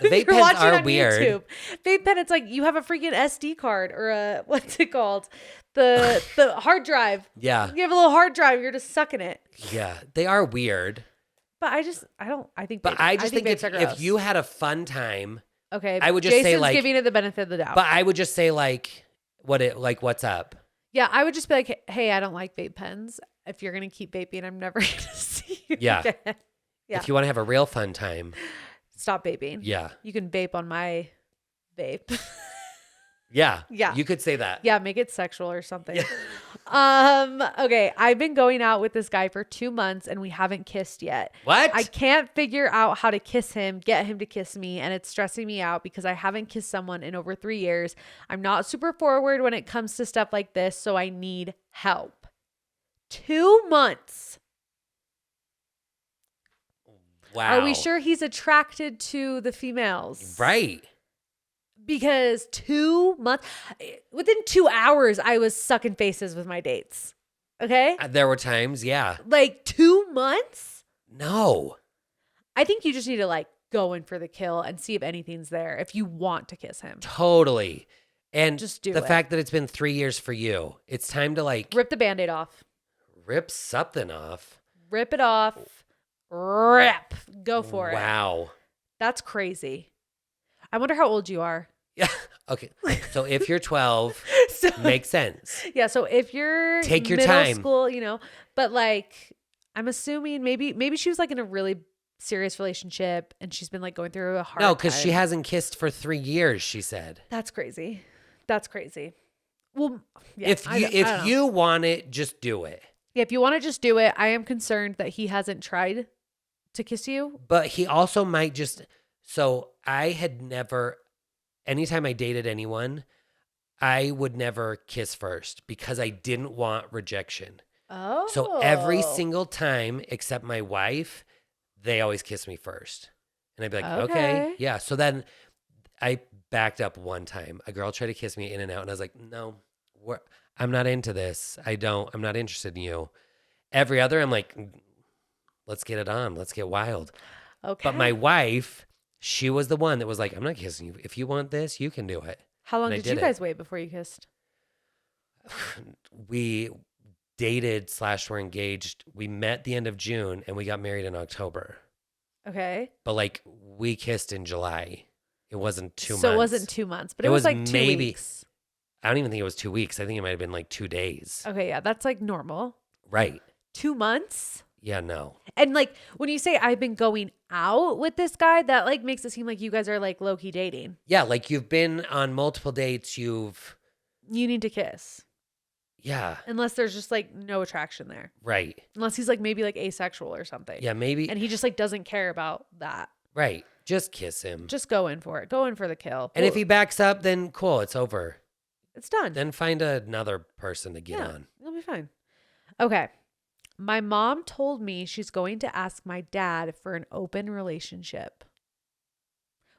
S2: the vape pens are weird.
S1: YouTube, vape pen, it's like you have a freaking SD card or a, what's it called? The hard drive.
S2: Yeah.
S1: You have a little hard drive. You're just sucking it.
S2: Yeah. They are weird.
S1: But I think
S2: But I just think
S1: vapes are
S2: if
S1: gross.
S2: you had a fun time,
S1: Okay.
S2: I would just say
S1: Jason's
S2: like,
S1: giving it the benefit of the doubt.
S2: but I would just say like, what's up?
S1: Yeah, I would just be like, hey, I don't like vape pens. If you're going to keep vaping, I'm never going to see you
S2: Yeah.
S1: again. Yeah.
S2: If you want to have a real fun time.
S1: Stop vaping.
S2: Yeah.
S1: You can vape on my vape.
S2: Yeah.
S1: Yeah.
S2: You could say that.
S1: Yeah, make it sexual or something.
S2: Yeah.
S1: Okay, I've been going out with this guy for 2 months and we haven't kissed yet.
S2: What?
S1: I can't figure out how to kiss him, get him to kiss me, and it's stressing me out because I haven't kissed someone in over 3 years. I'm not super forward when it comes to stuff like this, so I need help. 2 months.
S2: Wow.
S1: Are we sure he's attracted to the females?
S2: Right.
S1: Because 2 months, within 2 hours, I was sucking faces with my dates. Okay?
S2: There were times, yeah.
S1: Like 2 months?
S2: No.
S1: I think you just need to like go in for the kill and see if anything's there if you want to kiss him.
S2: Totally. And
S1: Just do
S2: the
S1: it.
S2: fact that it's been 3 years for you, it's time to like
S1: Rip the Band-Aid off.
S2: rip something off.
S1: Rip it off. Rip. Go for it.
S2: Wow.
S1: That's crazy. I wonder how old you are.
S2: Yeah. Okay. So if you're 12,
S1: So,
S2: makes sense.
S1: yeah. So if you're
S2: Take your
S1: middle
S2: time.
S1: school, but like I'm assuming maybe she was like in a really serious relationship and she's been like going through a hard
S2: No, because she
S1: time.
S2: hasn't kissed for 3 years, she said.
S1: That's crazy. That's crazy. Well, yeah,
S2: If you
S1: I don't know.
S2: you want it, just do it.
S1: Yeah, if you want to just do it, I am concerned that he hasn't tried to kiss you.
S2: But he also might just. So I had never, anytime I dated anyone, I would never kiss first because I didn't want rejection.
S1: Oh.
S2: So every single time except my wife, they always kiss me first. And I'd be like, okay. Yeah. So then I backed up one time. A girl tried to kiss me in and out. And I was like, no, I'm not into this. I'm not interested in you. Every other, I'm like, let's get it on. Let's get wild.
S1: Okay.
S2: But my wife, she was the one that was like, I'm not kissing you. If you want this, you can do it.
S1: How long
S2: and I
S1: did you
S2: did
S1: guys wait before you kissed?
S2: We dated / were engaged. We met the end of June and we got married in October.
S1: Okay.
S2: But like we kissed in July. It wasn't 2 months.
S1: So it wasn't 2 months, but it was like 2 weeks.
S2: I don't even think it was 2 weeks. I think it might have been like 2 days.
S1: Okay, yeah, that's like normal.
S2: Right.
S1: 2 months?
S2: Yeah, no.
S1: And like when you say I've been going out with this guy, that like makes it seem like you guys are like low-key dating.
S2: Yeah, like you've been on multiple dates.
S1: You need to kiss.
S2: Yeah.
S1: Unless there's just like no attraction there.
S2: Right.
S1: Unless he's like maybe like asexual or something.
S2: Yeah, maybe.
S1: And he just like doesn't care about that.
S2: Right. Just kiss him.
S1: Just go in for it. Go in for the kill.
S2: And if he backs up, then cool, it's over.
S1: It's done.
S2: Then find another person to get
S1: Yeah,
S2: on.
S1: it'll be fine. Okay. My mom told me she's going to ask my dad for an open relationship.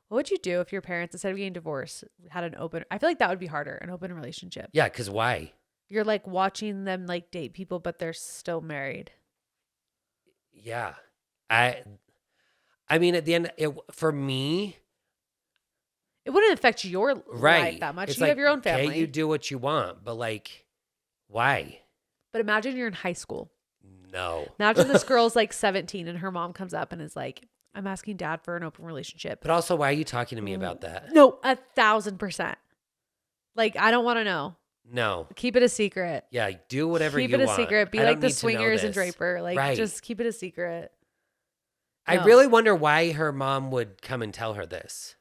S1: What would you do if your parents, instead of getting divorced, had an open? I feel like that would be harder, an open relationship.
S2: Yeah, because why?
S1: You're like watching them like date people, but they're still married.
S2: Yeah. I mean, at the end, for me,
S1: It wouldn't affect your
S2: right.
S1: life that much.
S2: It's
S1: You have your own family.
S2: Okay, you do what you want, but like, why?
S1: But imagine you're in high school.
S2: No.
S1: Imagine this girl's like 17 and her mom comes up and is like, I'm asking dad for an open relationship.
S2: But also, why are you talking to me about that?
S1: No, 1,000%. Like, I don't want to know.
S2: No.
S1: Keep it a secret.
S2: Yeah, do whatever you
S1: Keep
S2: want.
S1: it a secret. Be
S2: I
S1: like
S2: don't
S1: the
S2: need to know
S1: swingers and
S2: this.
S1: Draper. Like,
S2: Right.
S1: just keep it a secret.
S2: I
S1: No.
S2: really wonder why her mom would come and tell her this.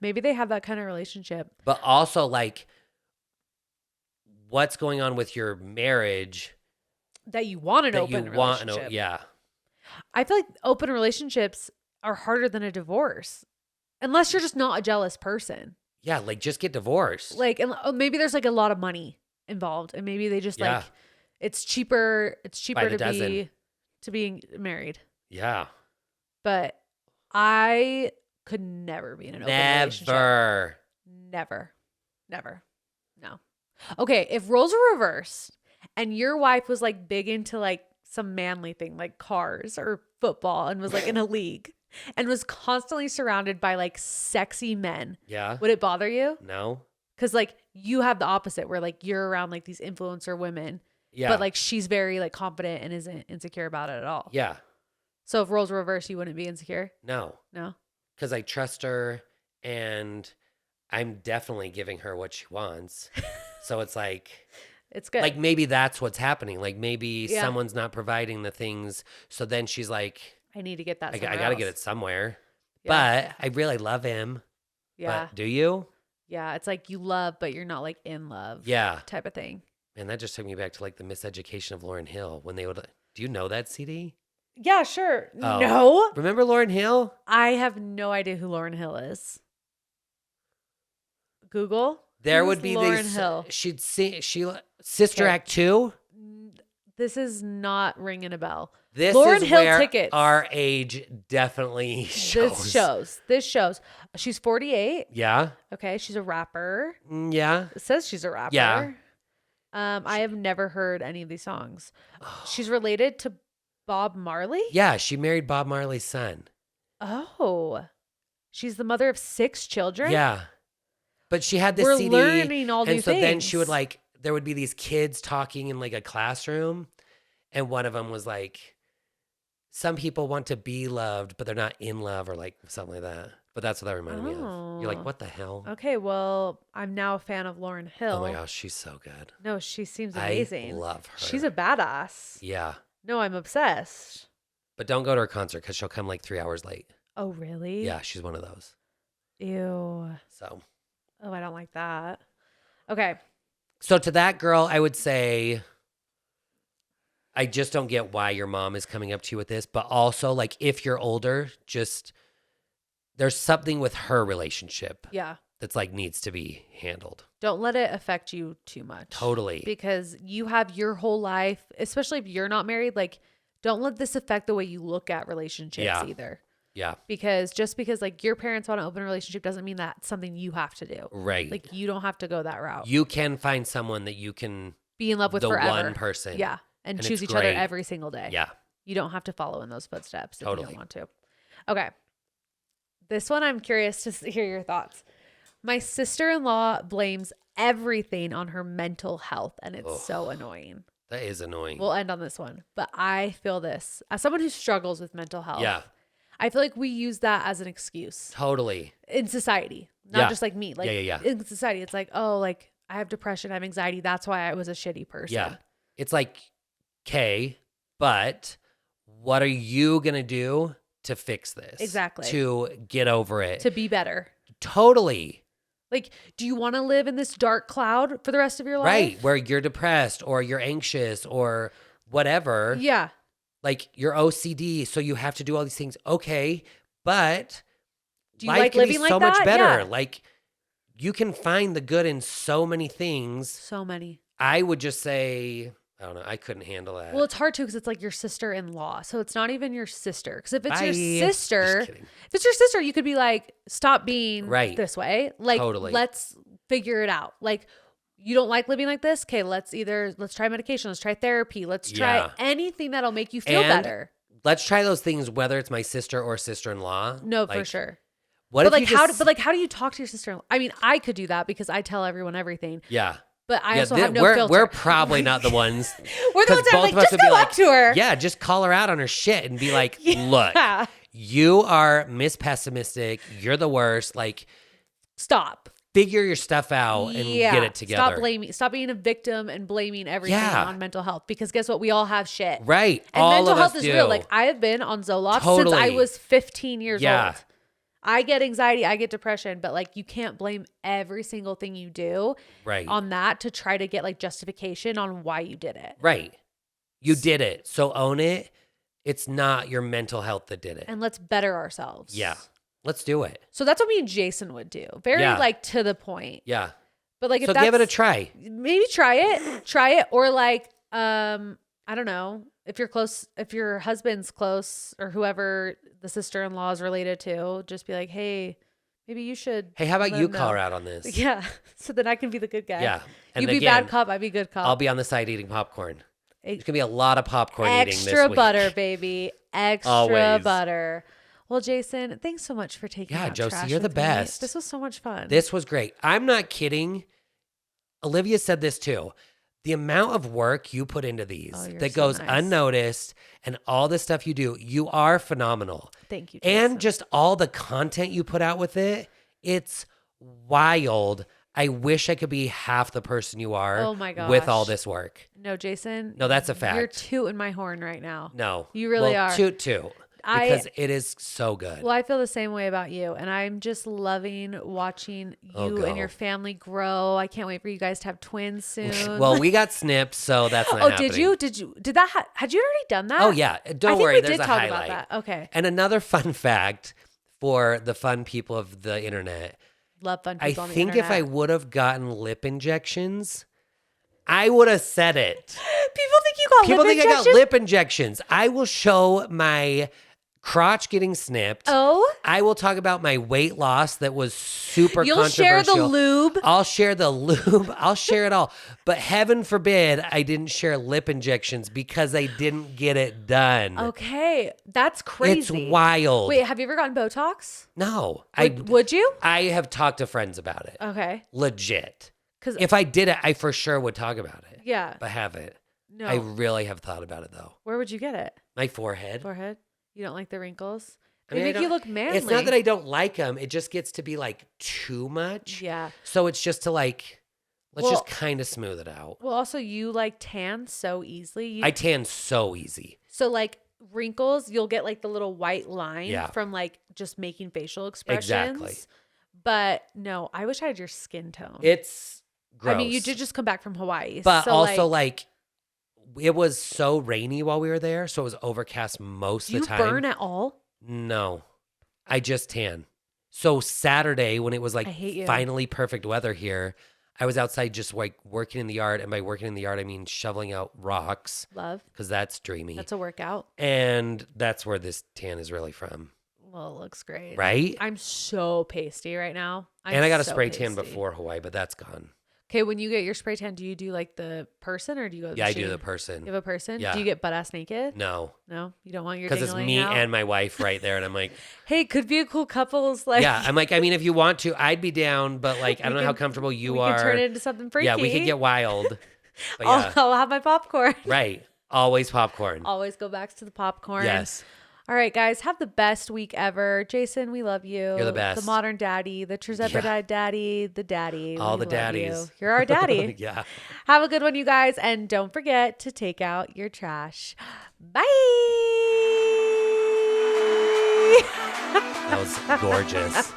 S1: Maybe they have that kind of relationship.
S2: But also, like, what's going on with your marriage
S1: That you want an
S2: that
S1: open
S2: you want?
S1: relationship.
S2: Yeah.
S1: I feel like open relationships are harder than a divorce. Unless you're just not a jealous person.
S2: Yeah, like, just get divorced.
S1: Like, and maybe there's like a lot of money involved. And maybe they just
S2: Yeah.
S1: like, it's cheaper
S2: By
S1: to
S2: the dozen.
S1: be married.
S2: Yeah.
S1: But I could never be in an open relationship.
S2: Never.
S1: Never. No. Okay, if roles were reversed and your wife was like big into like some manly thing like cars or football and was like in a league and was constantly surrounded by like sexy men,
S2: Yeah.
S1: would it bother you?
S2: No.
S1: Because like you have the opposite where like you're around like these influencer women,
S2: Yeah.
S1: but like she's very like confident and isn't insecure about it at all.
S2: yeah.
S1: So if roles were reversed, you wouldn't be insecure?
S2: No,
S1: No?
S2: because I trust her and I'm definitely giving her what she wants. So it's like,
S1: It's good.
S2: like maybe that's what's happening. Like maybe
S1: Yeah.
S2: someone's not providing the things. So then she's like,
S1: I need to get that
S2: I
S1: somewhere
S2: got to get
S1: else.
S2: it somewhere.
S1: Yeah.
S2: But I really love him.
S1: Yeah.
S2: But do you?
S1: Yeah. It's like you love, but you're not like in love.
S2: Yeah.
S1: Type of thing.
S2: Man, that just took me back to like the Miseducation of Lauryn Hill when they would. Do you know that CD?
S1: Yeah, sure.
S2: Oh.
S1: No.
S2: Remember Lauryn Hill?
S1: I have no idea who Lauryn Hill is. Google.
S2: There
S1: Who's
S2: would be
S1: Lauryn
S2: these.
S1: Hill.
S2: She'd see. Sister
S1: Okay.
S2: Act 2.
S1: This is not ringing a bell.
S2: This
S1: Lauryn
S2: is
S1: Hill
S2: where
S1: tickets.
S2: our age definitely shows.
S1: This shows. She's 48.
S2: Yeah.
S1: Okay, she's a rapper.
S2: Yeah.
S1: It says she's a rapper.
S2: Yeah.
S1: I have never heard any of these songs. She's related to Bob Marley?
S2: Yeah. She married Bob Marley's son.
S1: Oh. She's the mother of 6 children?
S2: Yeah. But she had this
S1: We're
S2: CD.
S1: learning all new
S2: and so then she would
S1: things.
S2: like, there would be these kids talking in like a classroom. And one of them was like, some people want to be loved, but they're not in love or like something like that. But that's what that reminded me of. You're like,
S1: Oh.
S2: what the hell?
S1: Okay, well, I'm now a fan of Lauryn Hill.
S2: Oh my gosh, she's so good.
S1: No, she seems
S2: I
S1: amazing.
S2: love her.
S1: She's a badass.
S2: Yeah.
S1: No, I'm obsessed.
S2: But don't go to her concert because she'll come like 3 hours late.
S1: Oh, really?
S2: Yeah, she's one of those.
S1: Ew.
S2: So
S1: Oh, I don't like that. Okay.
S2: So to that girl, I would say, I just don't get why your mom is coming up to you with this. But also, like, if you're older, just there's something with her relationship
S1: Yeah.
S2: that's like needs to be handled.
S1: Don't let it affect you too much.
S2: Totally.
S1: Because you have your whole life, especially if you're not married, like, don't let this affect the way you look at relationships either.
S2: Yeah.
S1: Because just because like your parents want to open a relationship doesn't mean that's something you have to do.
S2: Right.
S1: Like you don't have to go that route.
S2: You can find someone that you can
S1: Be in love with
S2: the
S1: forever.
S2: one person.
S1: Yeah. And
S2: And
S1: choose
S2: it's
S1: each other
S2: great.
S1: every single day.
S2: Yeah.
S1: You don't have to follow in those footsteps if you
S2: Totally.
S1: don't want to. Okay. This one I'm curious to hear your thoughts. My sister-in-law blames everything on her mental health and it's so annoying.
S2: That is annoying.
S1: We'll end on this one. But I feel this as someone who struggles with mental health.
S2: Yeah.
S1: I feel like we use that as an excuse
S2: Totally.
S1: in society, not
S2: Yeah.
S1: just like me. Like
S2: Yeah.
S1: in society, it's like, oh, like I have depression, I have anxiety. That's why I was a shitty person.
S2: Yeah. It's like, okay, but what are you going to do to fix this?
S1: Exactly.
S2: To get over it.
S1: To be better.
S2: Totally.
S1: Like, do you want to live in this dark cloud for the rest of your life?
S2: Right. Where you're depressed or you're anxious or whatever.
S1: Yeah.
S2: Like you're OCD, so you have to do all these things. Okay, but
S1: Do you
S2: life
S1: like
S2: can
S1: living
S2: be
S1: like
S2: so much
S1: that?
S2: better.
S1: Yeah.
S2: Like you can find the good in so many things.
S1: So many.
S2: I would just say, I don't know, I couldn't handle that.
S1: Well, it's hard too because it's like your sister-in-law. So it's not even your sister. Because if it's
S2: Bye.
S1: your sister,
S2: Just kidding.
S1: if it's your sister, you could be like, stop being
S2: Right.
S1: this way. Like,
S2: Totally.
S1: let's figure it out. Like, you don't like living like this? Okay, let's try medication. Let's try therapy. Let's try
S2: Yeah.
S1: anything that'll make you feel
S2: And
S1: better.
S2: Let's try those things, whether it's my sister or sister-in-law.
S1: No, for
S2: Like,
S1: sure.
S2: What
S1: But
S2: if
S1: like,
S2: you
S1: how?
S2: just,
S1: But like, how do you talk to your sister-in-law? I mean, I could do that because I tell everyone everything.
S2: Yeah.
S1: But I also
S2: th-
S1: have no
S2: we're,
S1: filter.
S2: We're probably not the ones.
S1: We're the ones that are
S2: both
S1: like,
S2: of us
S1: just
S2: would be
S1: go
S2: like,
S1: up to her.
S2: Yeah, just call her out on her shit and be like,
S1: Yeah.
S2: look, you are Miss Pessimistic. You're the worst. Like,
S1: Stop.
S2: figure your stuff out and get it together.
S1: Stop blaming. Stop being a victim and blaming everything
S2: Yeah.
S1: on mental health. Because guess what? We all have shit.
S2: Right.
S1: And
S2: All
S1: mental
S2: of
S1: health
S2: us
S1: is
S2: do.
S1: real. Like I have been on Zoloft since
S2: Totally.
S1: I was 15 years
S2: Yeah.
S1: old. I get anxiety, I get depression, but like you can't blame every single thing you do
S2: Right.
S1: on that to try to get like justification on why you did it.
S2: Right. You did it. So own it. It's not your mental health that did it.
S1: And let's better ourselves.
S2: Yeah. Let's do it.
S1: So that's what me and Jason would do. Very
S2: Yeah.
S1: like to the point.
S2: Yeah.
S1: But like if
S2: So
S1: that's,
S2: give it a try.
S1: maybe try it or like I don't know, if you're close, if your husband's close or whoever the sister-in-law is related to, just be like, hey, maybe you should
S2: Hey, how about
S1: let
S2: you
S1: him
S2: call
S1: know.
S2: her out on this?
S1: Yeah, so then I can be the good guy.
S2: Yeah. And
S1: You be
S2: again,
S1: bad cop, I be good cop.
S2: I'll be on the side eating popcorn.
S1: Ex-
S2: There's going to be a lot of popcorn eating this
S1: extra
S2: week.
S1: butter, baby, extra
S2: Always.
S1: butter. Well, Jason, thanks so much for taking
S2: Yeah,
S1: out
S2: Josie,
S1: trash
S2: you're the
S1: with me.
S2: best.
S1: This was so much fun.
S2: This was great. I'm not kidding. Olivia said this too. the amount of work you put into these
S1: Oh, you're
S2: that
S1: so
S2: goes
S1: nice.
S2: unnoticed and all the stuff you do, you are phenomenal.
S1: Thank you, Jason.
S2: And just all the content you put out with it, it's wild. I wish I could be half the person you are
S1: Oh my
S2: with all
S1: gosh.
S2: this work.
S1: No, Jason.
S2: No, that's a fact.
S1: You're tooting my horn right now.
S2: No.
S1: You really
S2: well,
S1: are.
S2: Toot. Because it is so good.
S1: Well, I feel the same way about you, and I'm just loving watching you and your family grow. I can't wait for you guys to have twins soon.
S2: Well, we got snipped, so that's not happening.
S1: Did you? Did that? Had you already done that?
S2: Oh, yeah. Don't
S1: I think
S2: worry.
S1: we
S2: There's
S1: did
S2: a
S1: talk
S2: highlight.
S1: about that. Okay.
S2: And another fun fact for the fun people of the internet.
S1: Love fun
S2: I
S1: people on the
S2: think
S1: internet.
S2: if I would have gotten lip injections, I would have said it.
S1: People think you got
S2: People
S1: lip
S2: think I
S1: injections?
S2: got lip injections. I will show my crotch getting snipped.
S1: Oh,
S2: I will talk about my weight loss that was super
S1: you'll share
S2: controversial.
S1: the lube.
S2: I'll share the lube. I'll share it all. But heaven forbid I didn't share lip injections because I didn't get it done.
S1: Okay, that's crazy.
S2: It's wild.
S1: Wait, have you ever gotten Botox?
S2: No.
S1: Would you?
S2: I have talked to friends about it.
S1: Okay,
S2: Legit.
S1: because
S2: If I did it, I for sure would talk about it.
S1: yeah,
S2: But haven't.
S1: no.
S2: I really have thought about it though.
S1: Where would you get it?
S2: My forehead.
S1: Forehead. You don't like the wrinkles?
S2: I
S1: They
S2: mean, I
S1: make you
S2: don't-
S1: look manly.
S2: It's not that I don't like them. It just gets to be like too much.
S1: Yeah.
S2: So it's just to like, let's
S1: Well-
S2: just kind of smooth it out.
S1: Well, also you like tan so easily.
S2: I tan so easy.
S1: So like wrinkles, you'll get like the little white line
S2: Yeah.
S1: from like just making facial expressions.
S2: Exactly.
S1: But no, I wish I had your skin tone.
S2: It's gross.
S1: I mean, you did just come back from Hawaii.
S2: But
S1: so
S2: also like, it was so rainy while we were there. So it was overcast most
S1: do
S2: of
S1: you
S2: the time.
S1: burn at all?
S2: No, I just tan. So Saturday when it was like
S1: I hate you.
S2: finally perfect weather here, I was outside just like working in the yard. And by working in the yard, I mean shoveling out rocks
S1: Love.
S2: because that's dreamy.
S1: That's a workout.
S2: And that's where this tan is really from,
S1: Well, it looks great.
S2: right?
S1: I'm so pasty right now.
S2: And I got a
S1: so
S2: spray tan
S1: pasty.
S2: before Hawaii, but that's gone.
S1: Okay, when you get your spray tan, do you do like the person or do you go to the
S2: Yeah, I do
S1: machine?
S2: the person.
S1: You have a person?
S2: Yeah.
S1: Do you get butt ass naked?
S2: No,
S1: No? You don't want your
S2: because it's
S1: ding-a-ling
S2: me
S1: out?
S2: and my wife right there. And I'm like,
S1: Hey, could be a cool couples like
S2: yeah, I'm like, I mean, if you want to, I'd be down, but like, I
S1: We
S2: don't know how
S1: can-
S2: comfortable you
S1: we
S2: are.
S1: could turn it into something freaky.
S2: Yeah, we could get wild. But
S1: I'll,
S2: yeah,
S1: I'll have my popcorn.
S2: right. Always popcorn.
S1: Always go back to the popcorn.
S2: Yes.
S1: All right, guys, have the best week ever. Jason, we love you.
S2: You're the best.
S1: The modern daddy, the TIRZEPATIDE daddy, the daddy.
S2: All
S1: We
S2: the
S1: love you.
S2: daddies.
S1: You're our daddy.
S2: Yeah.
S1: Have a good one, you guys. And don't forget to take out your trash. Bye.
S2: That was gorgeous.